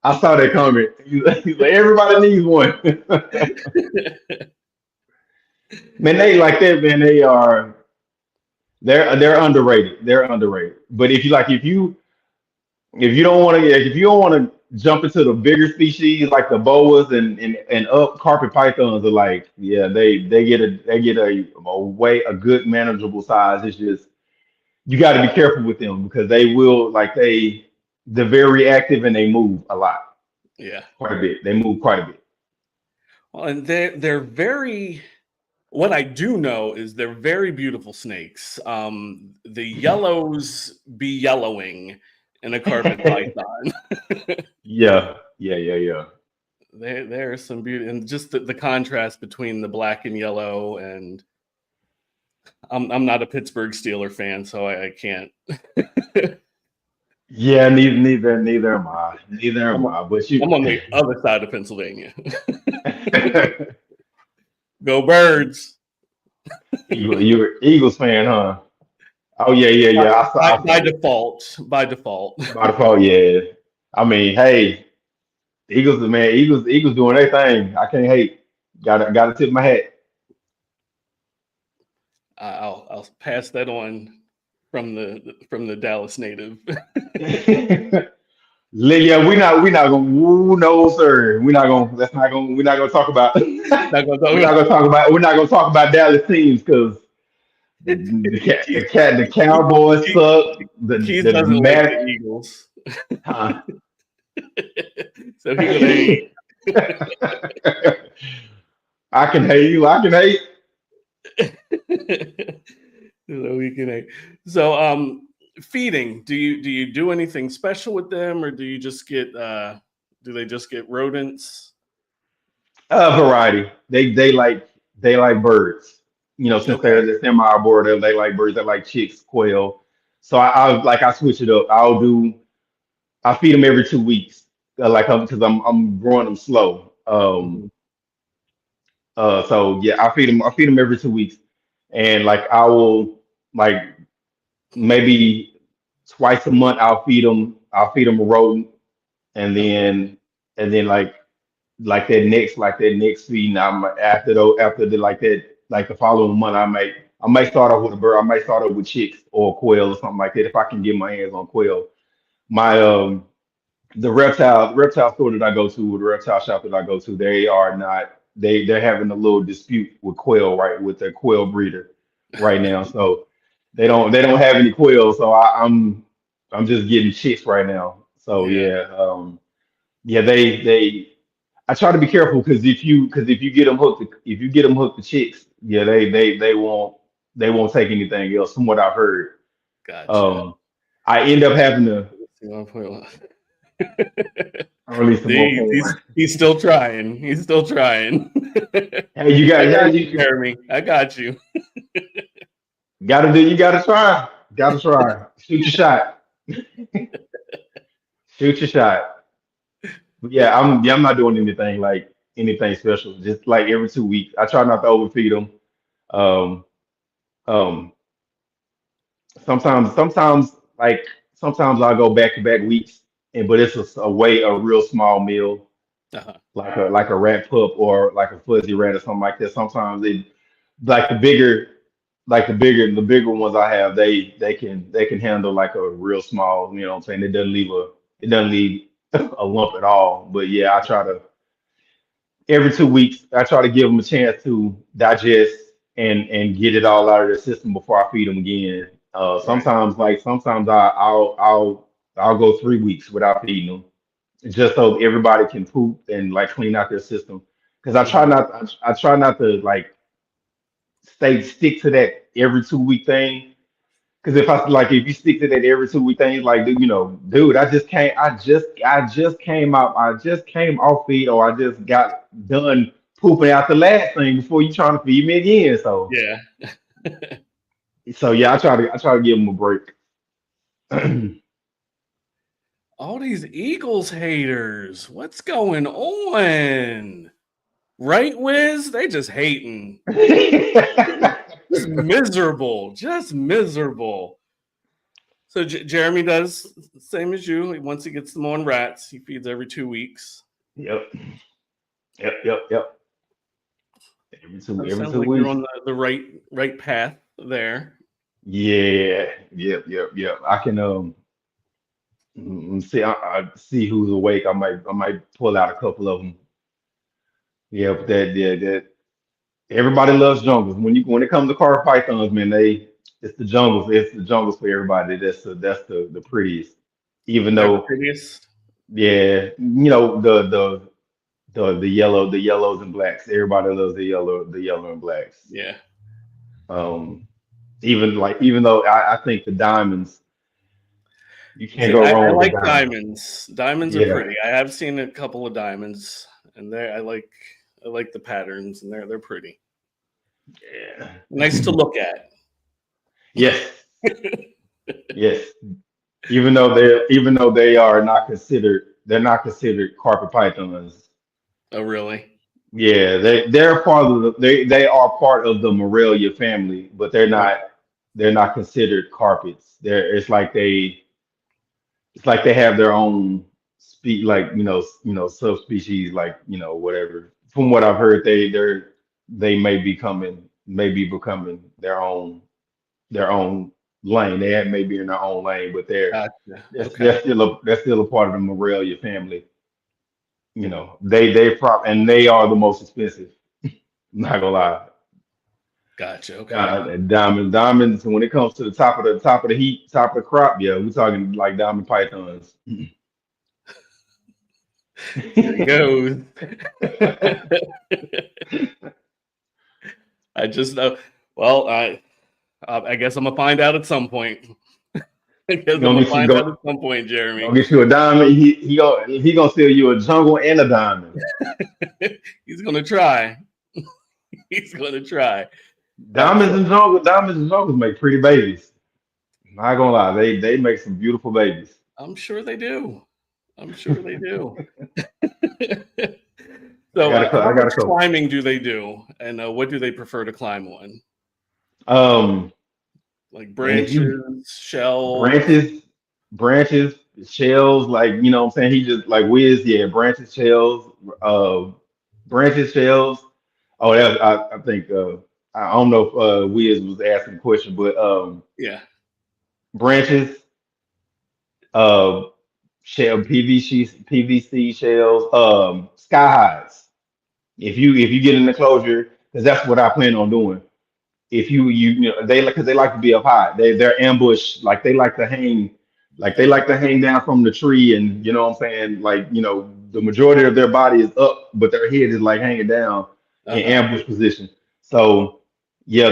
Speaker 5: I saw that comment. He's like, everybody needs one.
Speaker 2: one.
Speaker 5: Man, they like that, man. They're underrated. They're underrated. But if you don't want to jump into the bigger species like the boas and up, carpet pythons are like, yeah, they get a good manageable size. It's just you got to be careful with them, because they will, like, they're very active and they move a lot,
Speaker 2: Yeah.
Speaker 5: quite a bit. They move quite a bit.
Speaker 2: Well, and they're very. What I do know is they're very beautiful snakes. The yellows be yellowing in a carpet python.
Speaker 5: Yeah, yeah, yeah, yeah.
Speaker 2: There's some beauty, and just the contrast between the black and yellow. And I'm not a Pittsburgh Steeler fan, so I can't.
Speaker 5: Yeah, neither am I. Neither
Speaker 2: I'm,
Speaker 5: am I. But you,
Speaker 2: I'm on the other side of Pennsylvania. Go Birds!
Speaker 5: you're Eagles fan, huh? Oh yeah, yeah, yeah. I
Speaker 2: By
Speaker 5: saw it.
Speaker 2: default. By default.
Speaker 5: By default, yeah. I mean, hey, Eagles, man, Eagles doing their thing. I can't hate. Gotta tip my hat.
Speaker 2: I'll pass that on from the Dallas native.
Speaker 5: Yeah, we not gonna. Ooh, no, sir. We're not gonna. That's not gonna. We're not gonna talk about.
Speaker 2: Not gonna
Speaker 5: We're not
Speaker 2: talk-
Speaker 5: gonna talk about. We're not gonna talk about Dallas teams because the Cowboys
Speaker 2: Keith,
Speaker 5: suck.
Speaker 2: Keith
Speaker 5: The
Speaker 2: doesn't like the
Speaker 5: Mac,
Speaker 2: Eagles,
Speaker 5: huh?
Speaker 2: so he gonna hate.
Speaker 5: I can hate you. I can hate.
Speaker 2: So he can hate. So feeding. Do you do anything special with them, or do you just get do they just get rodents?
Speaker 5: Variety. They like birds. Since
Speaker 2: Okay.
Speaker 5: they're semi-arbor, they like birds. They like chicks, quail. So I switch it up. I feed them every 2 weeks, because I'm growing them slow.
Speaker 2: Mhm.
Speaker 5: So yeah, I feed them every 2 weeks, and like I will like maybe twice a month I'll feed them a rodent, and
Speaker 2: Okay.
Speaker 5: then like that next feeding after the following month I might start off with a bird. I might start off with chicks or quail or something like that if I can get my hands on quail. My The reptile store that I go to, the reptile shop that I go to, they're having a little dispute with quail, right, with their quail breeder right now. So they don't have any quail, so I'm just getting chicks right now. So
Speaker 2: Yeah.
Speaker 5: yeah, yeah, they I try to be careful because if you get them hooked to chicks, yeah, they won't take anything else from what I've heard.
Speaker 2: Gotcha.
Speaker 5: Um, I end up having to release some more
Speaker 2: See,
Speaker 5: porn.
Speaker 2: he's still trying. He's still trying.
Speaker 5: Hey, you
Speaker 2: I
Speaker 5: got
Speaker 2: got
Speaker 5: hey,
Speaker 2: you, Jeremy. I got you.
Speaker 5: you gotta try. Gotta try. Shoot your shot. Shoot your shot. But I'm not doing anything special. Just like every 2 weeks. I try not to overfeed them. Um, um, sometimes sometimes I go back to back weeks, but it's a real small meal,
Speaker 2: Uh-huh.
Speaker 5: like a rat pup or like a fuzzy rat or something like that. Sometimes it like the bigger ones I have, they can handle like a real small, you know what I'm saying? It doesn't leave a lump at all. But yeah, I try to every 2 weeks I try to give them a chance to digest and get it all out of their system before I feed them again.
Speaker 2: Right.
Speaker 5: Sometimes I'll go 3 weeks without feeding them just so everybody can poop and like clean out their system. Because
Speaker 2: Mhm.
Speaker 5: I try not to like stick to that every 2 week thing. Because if you stick to that every 2 week thing, it's like dude, I just came off feed, or I just got done pooping out the last thing before you trying to feed me again. So
Speaker 2: Yeah.
Speaker 5: yeah, I try to give them a break.
Speaker 2: All these Eagles haters. What's going on? Right, Wiz? They just hating. Just miserable. Just miserable. So Jeremy does the same as you. Once he gets them on rats, he feeds every 2 weeks.
Speaker 5: Yep, yep. Every two
Speaker 2: So it
Speaker 5: every
Speaker 2: sounds
Speaker 5: two
Speaker 2: like you're
Speaker 5: weeks.
Speaker 2: on the right path there.
Speaker 5: Yeah, yep. I can see I see who's awake. I might pull out a couple of them. Yeah, but that everybody loves jungles. When it comes to car pythons, man, it's the jungles. It's the jungles for everybody. That's the prettiest. even
Speaker 2: They're the
Speaker 5: though,
Speaker 2: prettiest.
Speaker 5: yeah, the yellows and blacks. Everybody loves the yellow and blacks.
Speaker 2: Yeah.
Speaker 5: Um, even though I think the diamonds, you can't
Speaker 2: See,
Speaker 5: go
Speaker 2: I
Speaker 5: wrong with
Speaker 2: like
Speaker 5: the diamonds.
Speaker 2: diamonds. Diamonds are
Speaker 5: Yeah,
Speaker 2: pretty. I have seen a couple of diamonds, and I like the patterns, and they're pretty. Nice to
Speaker 5: yeah,
Speaker 2: look at.
Speaker 5: yes, yes. Even though they are not considered, they're not considered carpet pythons.
Speaker 2: Oh, really?
Speaker 5: Yeah, they're part of they are part of the Morelia family, but
Speaker 2: Okay.
Speaker 5: they're not considered carpets. It's like they have their own like subspecies, like whatever. From what I've heard, they may be becoming their own lane. May be in their own lane, but
Speaker 2: Gotcha. Okay.
Speaker 5: they're still a part of the Morelia family. And they are the most expensive. I'm not gonna lie.
Speaker 2: Gotcha. Okay.
Speaker 5: Diamonds. When it comes to the top of the heat, top of the crop, yeah, we're talking like diamond pythons.
Speaker 2: There you go. I just know. Well, I guess I'm gonna find out at some point. I guess I'm
Speaker 5: Gonna
Speaker 2: gonna
Speaker 5: get you
Speaker 2: find out
Speaker 5: go
Speaker 2: at some point, Jeremy.
Speaker 5: gonna get you a diamond. He gonna sell you a jungle and a diamond.
Speaker 2: He's gonna try. He's gonna try. That's
Speaker 5: Diamonds and jungles make pretty babies. Not gonna lie, they make some beautiful babies.
Speaker 2: I'm sure they do. I'm sure they do.
Speaker 5: I
Speaker 2: So,
Speaker 5: got
Speaker 2: how
Speaker 5: I got
Speaker 2: much
Speaker 5: a couple.
Speaker 2: climbing do they do, and what do they prefer to climb on?
Speaker 5: Um,
Speaker 2: Like
Speaker 5: and if you
Speaker 2: branches, shells.
Speaker 5: branches, branches, shells, like what I'm saying. He just like Wiz, yeah, uh, branches, shells. Oh, I think I don't know if Wiz was asking the question, but
Speaker 2: Yeah.
Speaker 5: branches, uh, PVC shells, sky highs. If you get in the closure, because that's what I plan on doing. If because they like to be up high. They're ambush, like they like to hang down from the tree, and you know what I'm saying, like the majority of their body is up, but their head is like hanging down
Speaker 2: Uh
Speaker 5: in
Speaker 2: huh.
Speaker 5: ambush position. So yeah,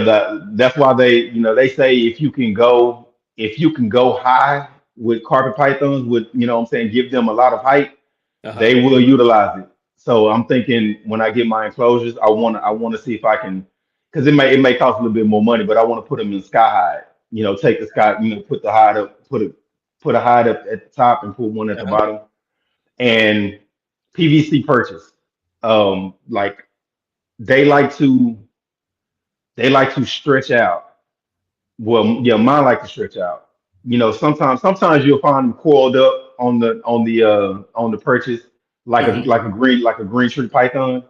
Speaker 5: that's why they say if you can go high with carpet pythons, with what I'm saying, give them a lot of height,
Speaker 2: Uh huh.
Speaker 5: they will utilize it. So I'm thinking when I get my enclosures, I want to see if I can, because it may cost a little bit more money, but I want to put them in sky hide. Take the sky, put the hide up, put a hide up at the top and put one at
Speaker 2: Uh
Speaker 5: the
Speaker 2: huh.
Speaker 5: bottom, and PVC purchase. Like they like to they like to stretch out. Well, yeah, mine like to stretch out. Sometimes you'll find them coiled up on the purchase
Speaker 2: Hmm.
Speaker 5: like a green tree python.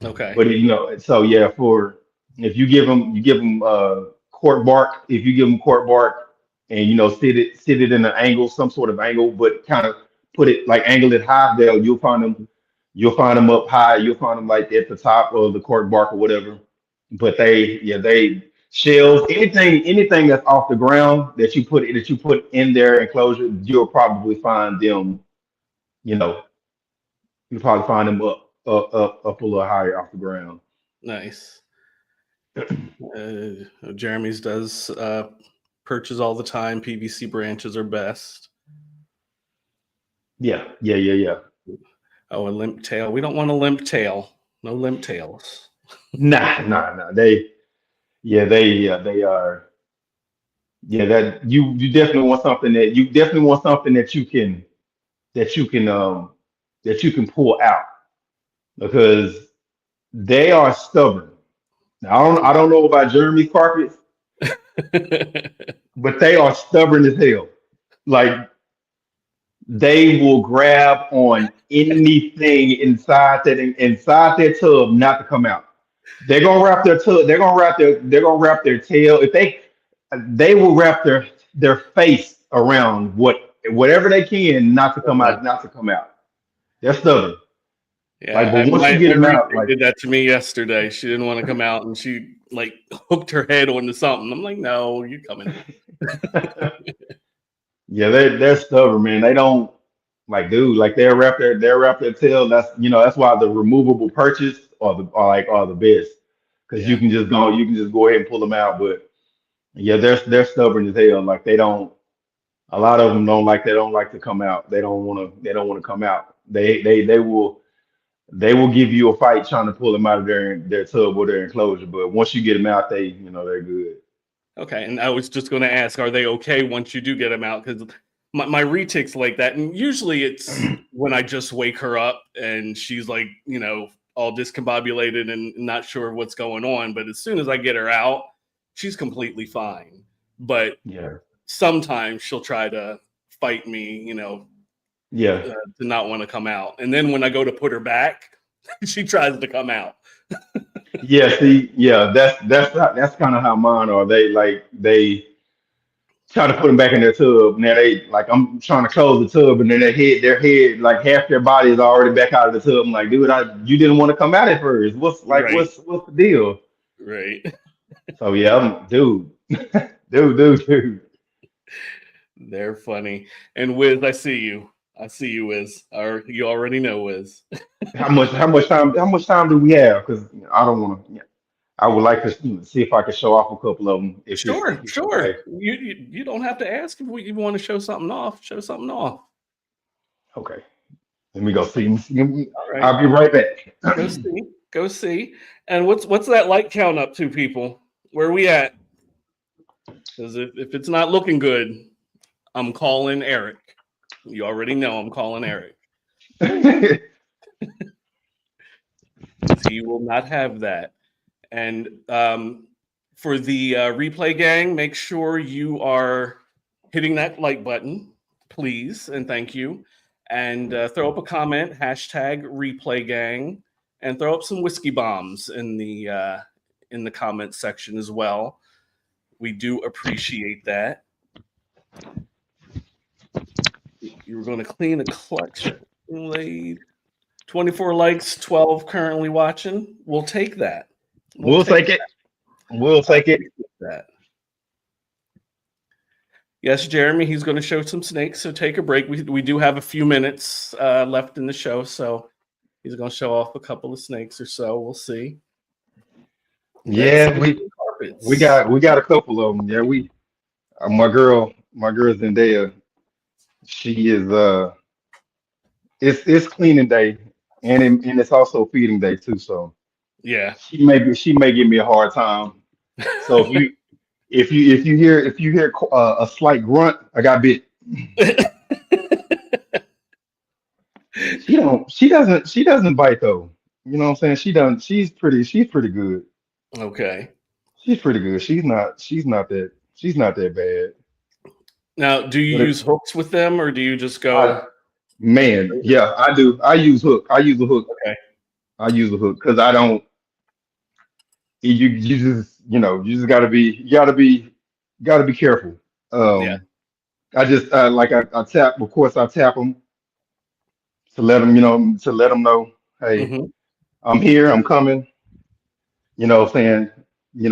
Speaker 2: Okay.
Speaker 5: But so yeah, for if you give them cork bark, if you give them cork bark and sit it in an angle, some sort of angle, but kind of put it like angle it high, there you'll find them up high, you'll find them like at the top of the cork bark or whatever. But they shells, anything that's off the ground that you put in their enclosure, you'll probably find them, you know, you'll probably find them up a little higher off the ground.
Speaker 2: Nice. Jeremy's does perches all the time. PVC branches are best.
Speaker 5: Yeah.
Speaker 2: Oh, a limp tail. We don't want a limp tail. No limp tails.
Speaker 5: Nah. They are. Yeah, that you definitely want something that you can that you can pull out because they are stubborn. Now, I don't know about Jeremy's carpets, but they are stubborn as hell. Like they will grab on anything inside their tub not to come out. They're gonna wrap their tub. They're gonna wrap their tail. If they will wrap their face around whatever they can
Speaker 2: Uh-huh.
Speaker 5: not to come out. They're stubborn. Like,
Speaker 2: Yeah,
Speaker 5: but once you
Speaker 2: my
Speaker 5: get them out,
Speaker 2: roommate
Speaker 5: like
Speaker 2: did that to me yesterday. She didn't want to come out, and she like hooked her head onto something. I'm like, no, you coming?
Speaker 5: Yeah, they're stubborn, man. They don't like, dude, like they'll wrap their tail. That's that's why the removable purchase are the best because
Speaker 2: Yeah.
Speaker 5: you can just go ahead and pull them out. But yeah, they're stubborn as hell. Like they don't. A lot of them they don't like to come out. They don't want to come out. They will give you a fight trying to pull them out of their tub or their enclosure. But once you get them out, they're good.
Speaker 2: Okay. And I was just going to ask, are they okay once you do get them out? Because my retick's like that. And usually it's when I just wake her up and she's like, all discombobulated and not sure what's going on. But as soon as I get her out, she's completely fine. But
Speaker 5: Yeah.
Speaker 2: sometimes she'll try to fight me,
Speaker 5: Yeah.
Speaker 2: to not want to come out. And then when I go to put her back, she tries to come out.
Speaker 5: Yeah, see, yeah, that's kind of how mine are. They try to put them back in their tub. Now they like I'm trying to close the tub, and then their head, like half their body is already back out of the tub. I'm like, dude, you didn't want to come out at first.
Speaker 2: Right.
Speaker 5: What's the deal?
Speaker 2: Right.
Speaker 5: So yeah, dude, dude.
Speaker 2: They're funny. And Wiz, I see you. I see you, Wiz. Or you already know Wiz.
Speaker 5: How much time do we have? Because I don't want to. I would like to see if I can show off a couple of them if
Speaker 2: Sure,
Speaker 5: it's okay.
Speaker 2: sure. You don't have to ask if you want to show something off. Show something off.
Speaker 5: Okay, let me go see.
Speaker 2: All right.
Speaker 5: I'll be right back.
Speaker 2: Go see. Go see. And what's that like count up to, people? Where are we at? Because if it's not looking good, I'm calling Eric. You already know I'm calling Eric. He will not have that. And for the replay gang, make sure you are hitting that like button, please, and thank you. And throw up a comment, hashtag replay gang, and throw up some whiskey bombs in the comment section as well. We do appreciate that. You're going to clean a clutch. 24 likes, 12 currently watching. We'll take that.
Speaker 5: We'll take it. We'll take it.
Speaker 2: That. Yes, Jeremy, he's going to show some snakes, so take a break. We do have a few minutes left in the show, so he's going to show off a couple of snakes or so. We'll see.
Speaker 5: Yeah, we got a couple of them. Yeah, my girl Zendaya, she is it's cleaning day and it's also feeding day too. So
Speaker 2: Yeah.
Speaker 5: she may give me a hard time. So if you hear a slight grunt, I got bit. She doesn't bite though. You know what I'm saying? She's pretty good.
Speaker 2: Okay.
Speaker 5: She's pretty good. She's not that bad.
Speaker 2: Now, do you
Speaker 5: But
Speaker 2: use hooks with them, or do you just
Speaker 5: I,
Speaker 2: go?
Speaker 5: man, yeah, I do. I use hook. I use a hook.
Speaker 2: Okay.
Speaker 5: I use a hook because I don't. You just gotta be careful.
Speaker 2: Yeah.
Speaker 5: I just I tap. Of course, I tap them to let them know, hey,
Speaker 2: Hmm.
Speaker 5: I'm here. I'm coming. You know, what I'm saying,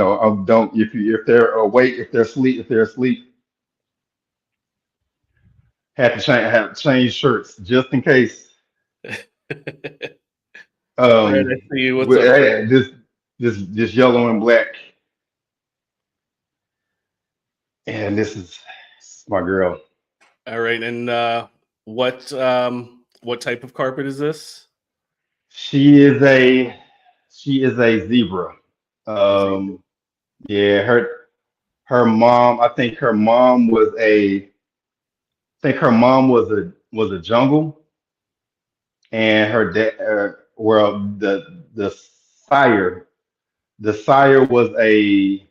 Speaker 5: I don't if they're awake, if they're asleep, have to change shirts just in case.
Speaker 2: All right, I see you. What's up, Fred?
Speaker 5: Hey, this yellow and black, and this is my girl.
Speaker 2: All right, and what type of carpet is this?
Speaker 5: She is a zebra.
Speaker 2: Is he?
Speaker 5: Um, yeah, her mom. I think her mom was a jungle, and her dad. Well, sire, the sire was a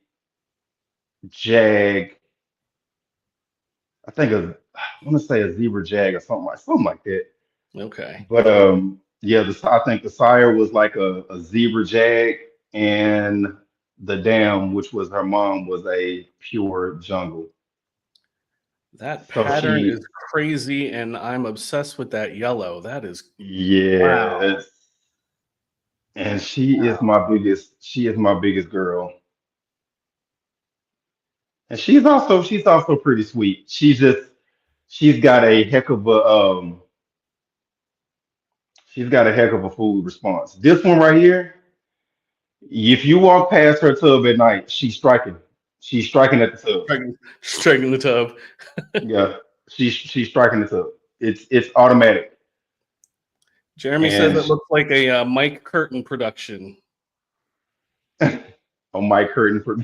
Speaker 5: jag. I want to say a zebra jag or something like that.
Speaker 2: Okay.
Speaker 5: But yeah, I think the sire was like a zebra jag, and the dam, which was her mom, was a pure jungle.
Speaker 2: That
Speaker 5: So
Speaker 2: pattern is crazy, and I'm obsessed with that yellow. That is wow.
Speaker 5: yeah, and she is my biggest girl, and she's also pretty sweet. she's got a heck of a she's got a heck of a food response. This one right here, if you walk past her tub at night, she's striking. She's striking at the tub.
Speaker 2: Straight in the tub.
Speaker 5: Yeah, she's striking the tub. It's automatic.
Speaker 2: Jeremy says
Speaker 5: And
Speaker 2: it looks like a Mike Curtin production.
Speaker 5: on my curtain for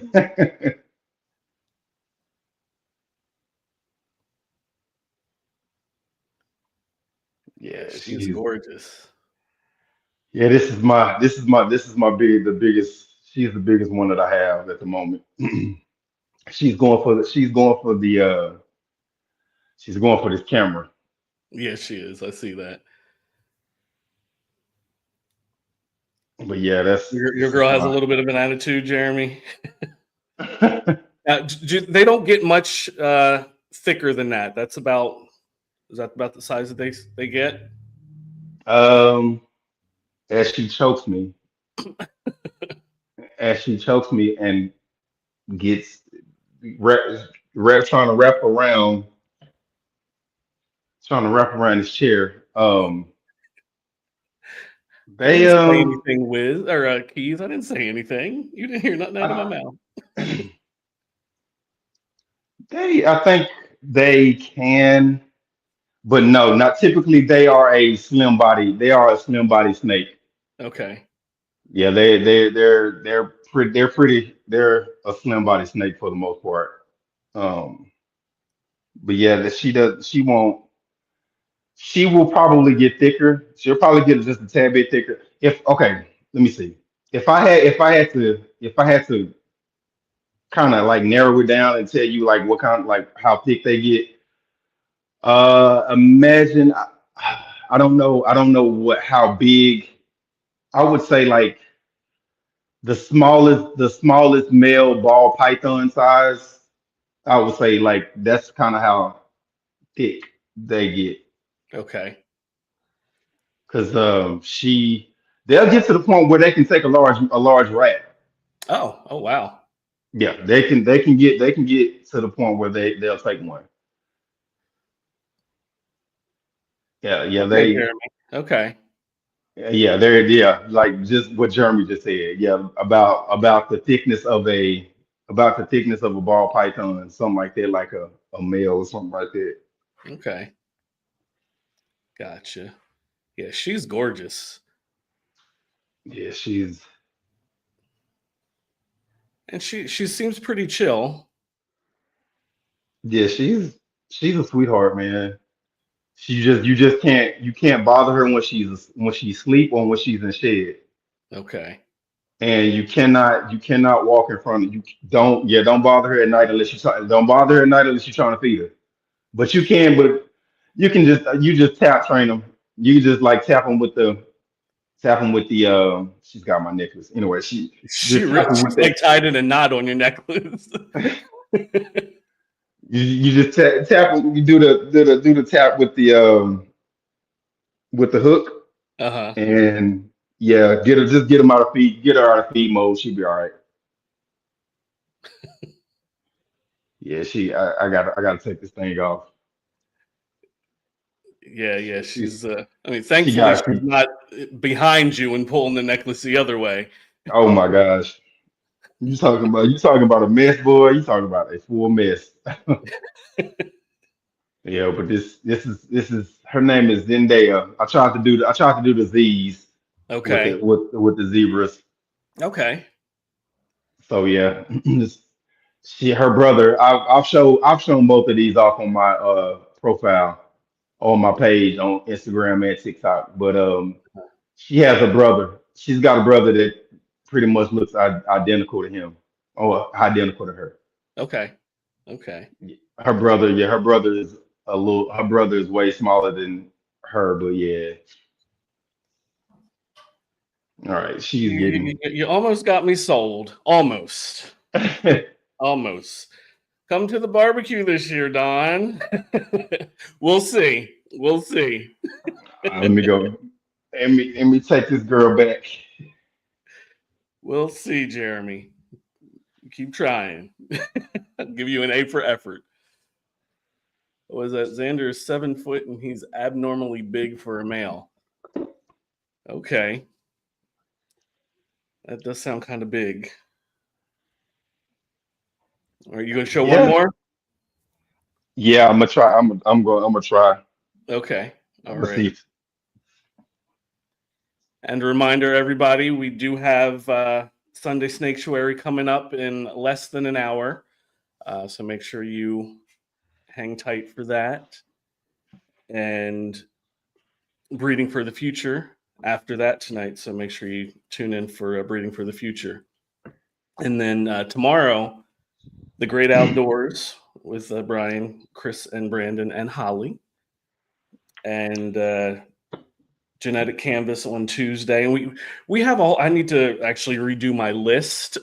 Speaker 2: Yeah,
Speaker 5: yeah,
Speaker 2: she's
Speaker 5: she's
Speaker 2: gorgeous.
Speaker 5: yeah, this is my the biggest she's the biggest one that I have at the moment. She's going for this camera.
Speaker 2: Yeah, she is. I see that.
Speaker 5: But yeah,
Speaker 2: Your
Speaker 5: this is
Speaker 2: girl has a
Speaker 5: my
Speaker 2: little bit of an attitude, Jeremy. They don't get much thicker than that. Is that about the size that they get?
Speaker 5: um as she chokes me, and gets wrap, trying to wrap around his chair.
Speaker 2: I didn't
Speaker 5: They
Speaker 2: say anything, Wiz or Keys. I didn't say anything. You didn't hear nothing out of my
Speaker 5: I,
Speaker 2: mouth.
Speaker 5: I think they can, but no, not typically. They are a slim body snake.
Speaker 2: Okay.
Speaker 5: Yeah, they're a slim body snake for the most part. Um, but yeah, that she will probably get thicker. She'll probably get just a tad bit thicker. If okay, let me see. If I had to kind of like narrow it down and tell you like what kind like how thick they get, imagine I don't know what how big. I would say like the smallest male ball python size. I would say like that's kind of how thick they get.
Speaker 2: Okay.
Speaker 5: Because they'll get to the point where they can take a large rat.
Speaker 2: Oh. Oh wow.
Speaker 5: Yeah, they can get to the point where they'll take one. Yeah,
Speaker 2: Okay, Jeremy. Okay.
Speaker 5: they're like just what Jeremy just said. Yeah, about the thickness of a ball python, something like that, like a male or something like that.
Speaker 2: Okay. Gotcha. Yeah, she's gorgeous.
Speaker 5: Yeah, she's
Speaker 2: And she seems pretty chill.
Speaker 5: yeah she's a sweetheart, man. You just can't bother her when she's asleep or when she's in shed.
Speaker 2: Okay.
Speaker 5: And you cannot walk in front of you. Don't bother her at night unless don't bother her at night unless you're trying to feed her. But you just tap train them. You just like tap them with the she's got my necklace. Anyway, she
Speaker 2: She
Speaker 5: just tap
Speaker 2: really
Speaker 5: them with
Speaker 2: she's like
Speaker 5: that.
Speaker 2: tied in a knot on your necklace.
Speaker 5: You just tap you do the tap with the hook
Speaker 2: Uh-huh.
Speaker 5: and yeah, get them out of feed, get her out of feed mode. She'll be all right. Yeah, I gotta take this thing off.
Speaker 2: Yeah, yeah.
Speaker 5: She,
Speaker 2: I mean,
Speaker 5: she
Speaker 2: thankfully
Speaker 5: got
Speaker 2: she's not behind you and pulling the necklace the other way.
Speaker 5: oh my gosh. You talking about a mess, boy. You talking about a full mess. Yeah, but this is her name is Zendaya. I tried to do the Z's
Speaker 2: Okay.
Speaker 5: with the zebras.
Speaker 2: Okay.
Speaker 5: So yeah, her brother. I've shown both of these off on my profile on my page on Instagram and TikTok. But she has a brother. She's got a brother that pretty much looks identical to him or identical to her.
Speaker 2: Okay. Okay.
Speaker 5: Her brother is her brother is way smaller than her, but yeah. All right, she's getting
Speaker 2: You almost got me sold. Almost. Almost. Come to the barbecue this year, Don. We'll see. We'll see.
Speaker 5: let me go. Let me take this girl back.
Speaker 2: We'll see, Jeremy. Keep trying. I'll give you an A for effort. Was that Xander is 7 foot and he's abnormally big for a male? Okay. That does sound kind of big. Are you going to show one
Speaker 5: Yeah,
Speaker 2: more?
Speaker 5: yeah. I'm gonna try. I'm gonna try.
Speaker 2: Okay.
Speaker 5: I'm
Speaker 2: All
Speaker 5: gonna
Speaker 2: right.
Speaker 5: see.
Speaker 2: And a reminder, everybody, we do have Sunday Snaketuary coming up in less than an hour. So make sure you hang tight for that. And Breeding for the Future after that tonight. So make sure you tune in for Breeding for the Future. And then tomorrow, The Great Outdoors with Brian, Chris, and Brandon, and Holly. And Genetic Canvas on Tuesday. And we have all, I need to actually redo my list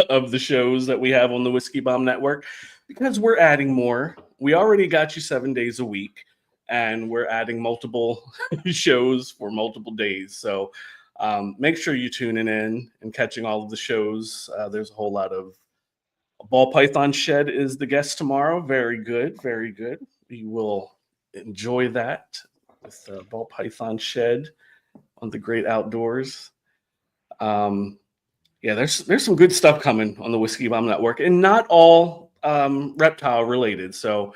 Speaker 2: of the shows that we have on the Whiskey Bomb Network because we're adding more. We already got you 7 days a week, and we're adding multiple shows for multiple days. So make sure you tuning in and catching all of the shows. There's a whole lot of Ball Python Shed is the guest tomorrow. Very good, very good. We will enjoy that with Ball Python Shed on the Great Outdoors. Yeah, there's some good stuff coming on the Whiskey Bomb Network, and not all reptile related. So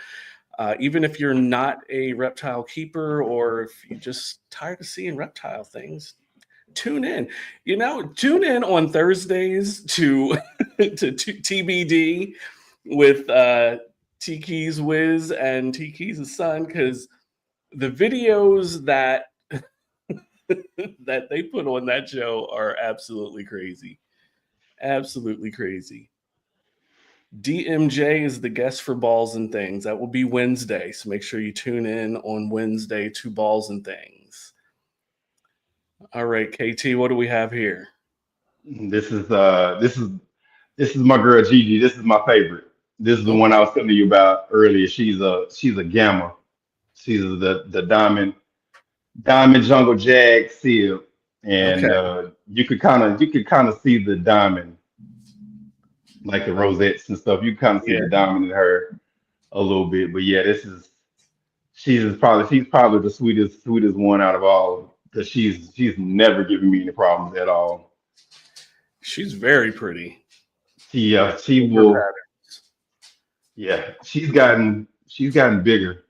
Speaker 2: even if you're not a reptile keeper, or if you're just tired of seeing reptile things, tune in. Tune in on Thursdays to TBD with Tiki's Wiz and Tiki's son, because the videos that that they put on that show are absolutely crazy. Absolutely crazy. DMJ is the guest for Balls and Things. That will be Wednesday. So make sure you tune in on Wednesday to Balls and Things. All right, KT, what do we have here?
Speaker 5: This is my girl Gigi. This is my favorite. This is the one
Speaker 2: Okay.
Speaker 5: I was telling you about earlier. She's a gamma. She's the diamond jungle jag seal,
Speaker 2: Okay.
Speaker 5: and you could kind of see the diamond, like the rosettes and stuff. You kind of see
Speaker 2: Yeah.
Speaker 5: the diamond in her a little bit. But yeah, she's probably the sweetest one out of all, because she's never given me any problems at all.
Speaker 2: She's very pretty.
Speaker 5: She
Speaker 2: Her
Speaker 5: will.
Speaker 2: patterns.
Speaker 5: Yeah, she's gotten bigger.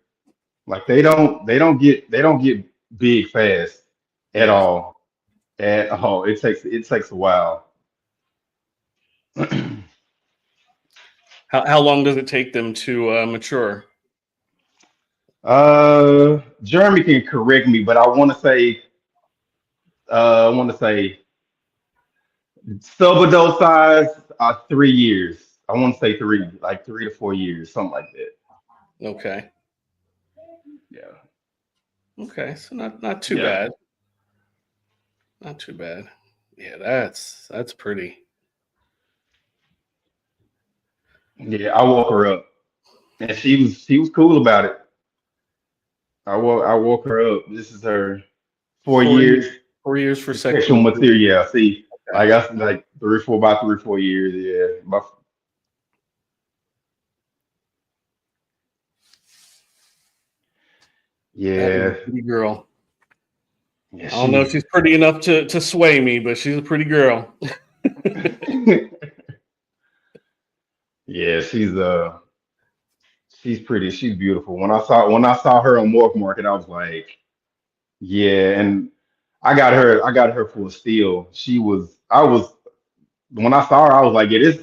Speaker 5: Like they don't get big fast at
Speaker 2: Yeah.
Speaker 5: all. At all. It takes a while.
Speaker 2: How long does it take them to mature?
Speaker 5: Jeremy can correct me, but I want to say subadult size 3 years. I want to say three, like 3 to 4 years, something like that.
Speaker 2: Okay.
Speaker 5: Yeah.
Speaker 2: Okay. So not too
Speaker 5: Yeah.
Speaker 2: bad. Not too bad. Yeah, that's pretty.
Speaker 5: Yeah, I woke her up, and she was cool about it. I woke her up. This is her four
Speaker 2: 4 years,
Speaker 5: years
Speaker 2: 4 years for
Speaker 5: sexual
Speaker 2: sexual.
Speaker 5: material. Yeah, see,
Speaker 2: Okay.
Speaker 5: like that's like about 3 4 years. Yeah,
Speaker 2: That is a
Speaker 5: yeah,
Speaker 2: pretty girl.
Speaker 5: yeah.
Speaker 2: I don't know if she's pretty enough to sway me, but she's a pretty girl.
Speaker 5: Yeah, she's pretty. She's beautiful. When I saw her on Morph Market, I was like, yeah. And I got her for a steal. I was when I saw her, I was like, yeah, this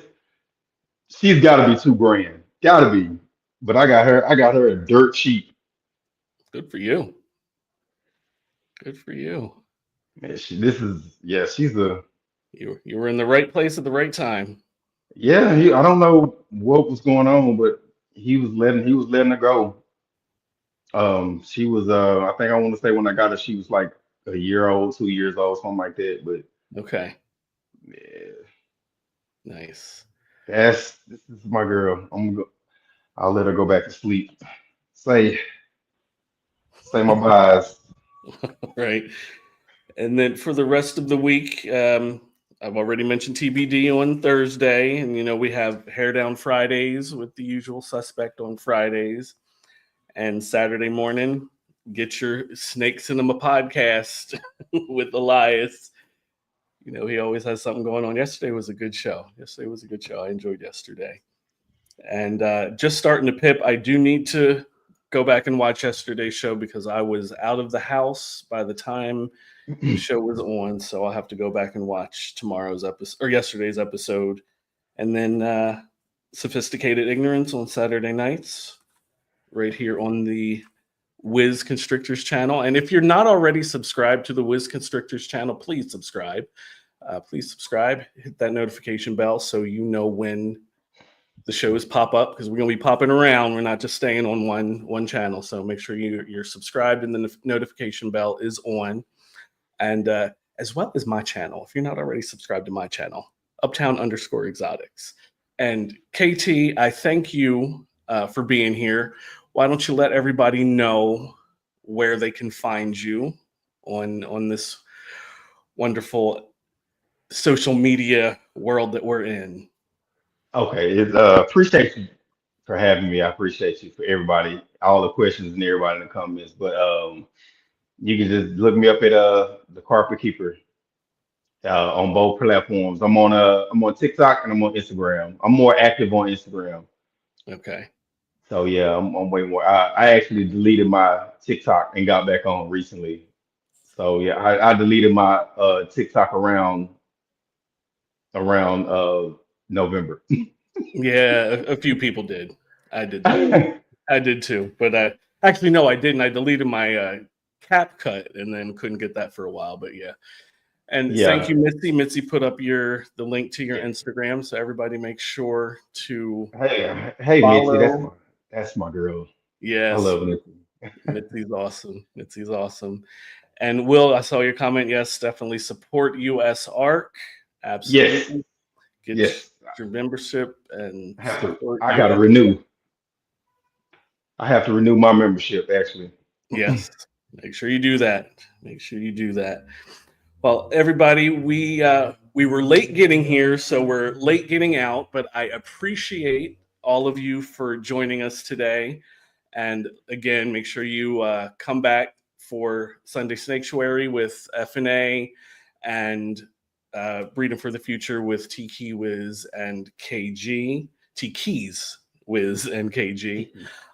Speaker 5: she's got to be 2 grand, got to be. But I got her a dirt cheap.
Speaker 2: Good for you. Good for you.
Speaker 5: Man, this is yeah. She's a
Speaker 2: You were in the right place at the right time.
Speaker 5: yeah. I don't know what was going on, but he was letting her go. She was I think I want to say when I got her, she was like a year old, 2 years old, something like that. But
Speaker 2: Okay.
Speaker 5: yeah,
Speaker 2: Nice.
Speaker 5: this is my girl. I'll let her go back to sleep. Say say my byes.
Speaker 2: Right. And then for the rest of the week, I've already mentioned TBD on Thursday. And, we have Hair Down Fridays with the usual suspect on Fridays. And Saturday morning, get your Snake Cinema podcast with Elias. You know, he always has something going on. Yesterday was a good show. I enjoyed yesterday. And just starting to Pip, I do need to go back and watch yesterday's show because I was out of the house by the time the show was on. So I'll have to go back and watch tomorrow's episode or yesterday's episode. And then Sophisticated Ignorance on Saturday nights right here on the Wiz Constrictors channel. And if you're not already subscribed to the Wiz Constrictors channel, please subscribe. Hit that notification bell so you know when the shows pop up, because we're going to be popping around. We're not just staying on one channel. So make sure you're subscribed and the notification bell is on. And as well as my channel, if you're not already subscribed to my channel, Uptown_Exotics. And KT, I thank you for being here. Why don't you let everybody know where they can find you on this wonderful social media world that we're in?
Speaker 5: Okay, appreciate you for having me. I appreciate you for everybody, all the questions and everybody in the comments. But you can just look me up at the Carpet Keeper on both platforms. I'm on TikTok and I'm on Instagram. I'm more active on Instagram.
Speaker 2: Okay.
Speaker 5: So yeah, I'm way more. I actually deleted my TikTok and got back on recently. So yeah, I deleted my TikTok around November.
Speaker 2: Yeah, a few people did. I did too. I did too. But actually, no, I didn't. I deleted my CapCut and then couldn't get that for a while. But yeah. And thank you, Mitzi. Mitzi put up the link to your Instagram, so everybody make sure to
Speaker 5: Hey,
Speaker 2: follow.
Speaker 5: Mitzi, that's my girl.
Speaker 2: Yes,
Speaker 5: I love Mitzi.
Speaker 2: Mitzi's awesome. And Will, I saw your comment. Yes, definitely support US ARC. Absolutely.
Speaker 5: Get
Speaker 2: your membership and
Speaker 5: I gotta renew. I have to renew my membership actually.
Speaker 2: Yes. Make sure you do that. Well, everybody, we were late getting here, so we're late getting out, but I appreciate all of you for joining us today. And again, make sure you come back for Sunday Sanctuary with FNA and Breeding for the Future with T-Key Wiz and KG. T-Keys Wiz and KG.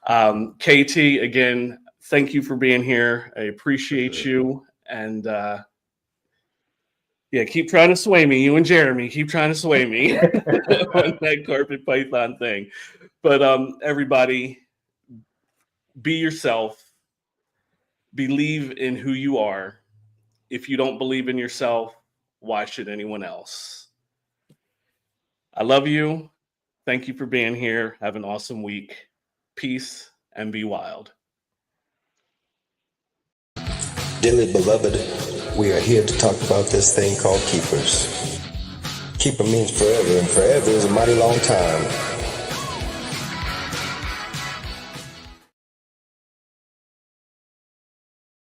Speaker 2: KT, again, thank you for being here. I appreciate you. And yeah, keep trying to sway me. You and Jeremy, keep trying to sway me on that carpet python thing. But everybody, be yourself. Believe in who you are. If you don't believe in yourself, why should anyone else? I love you. Thank you for being here. Have an awesome week. Peace and be wild.
Speaker 6: Dearly beloved, we are here to talk about this thing called keepers. Keeper means forever, and forever is a mighty long time.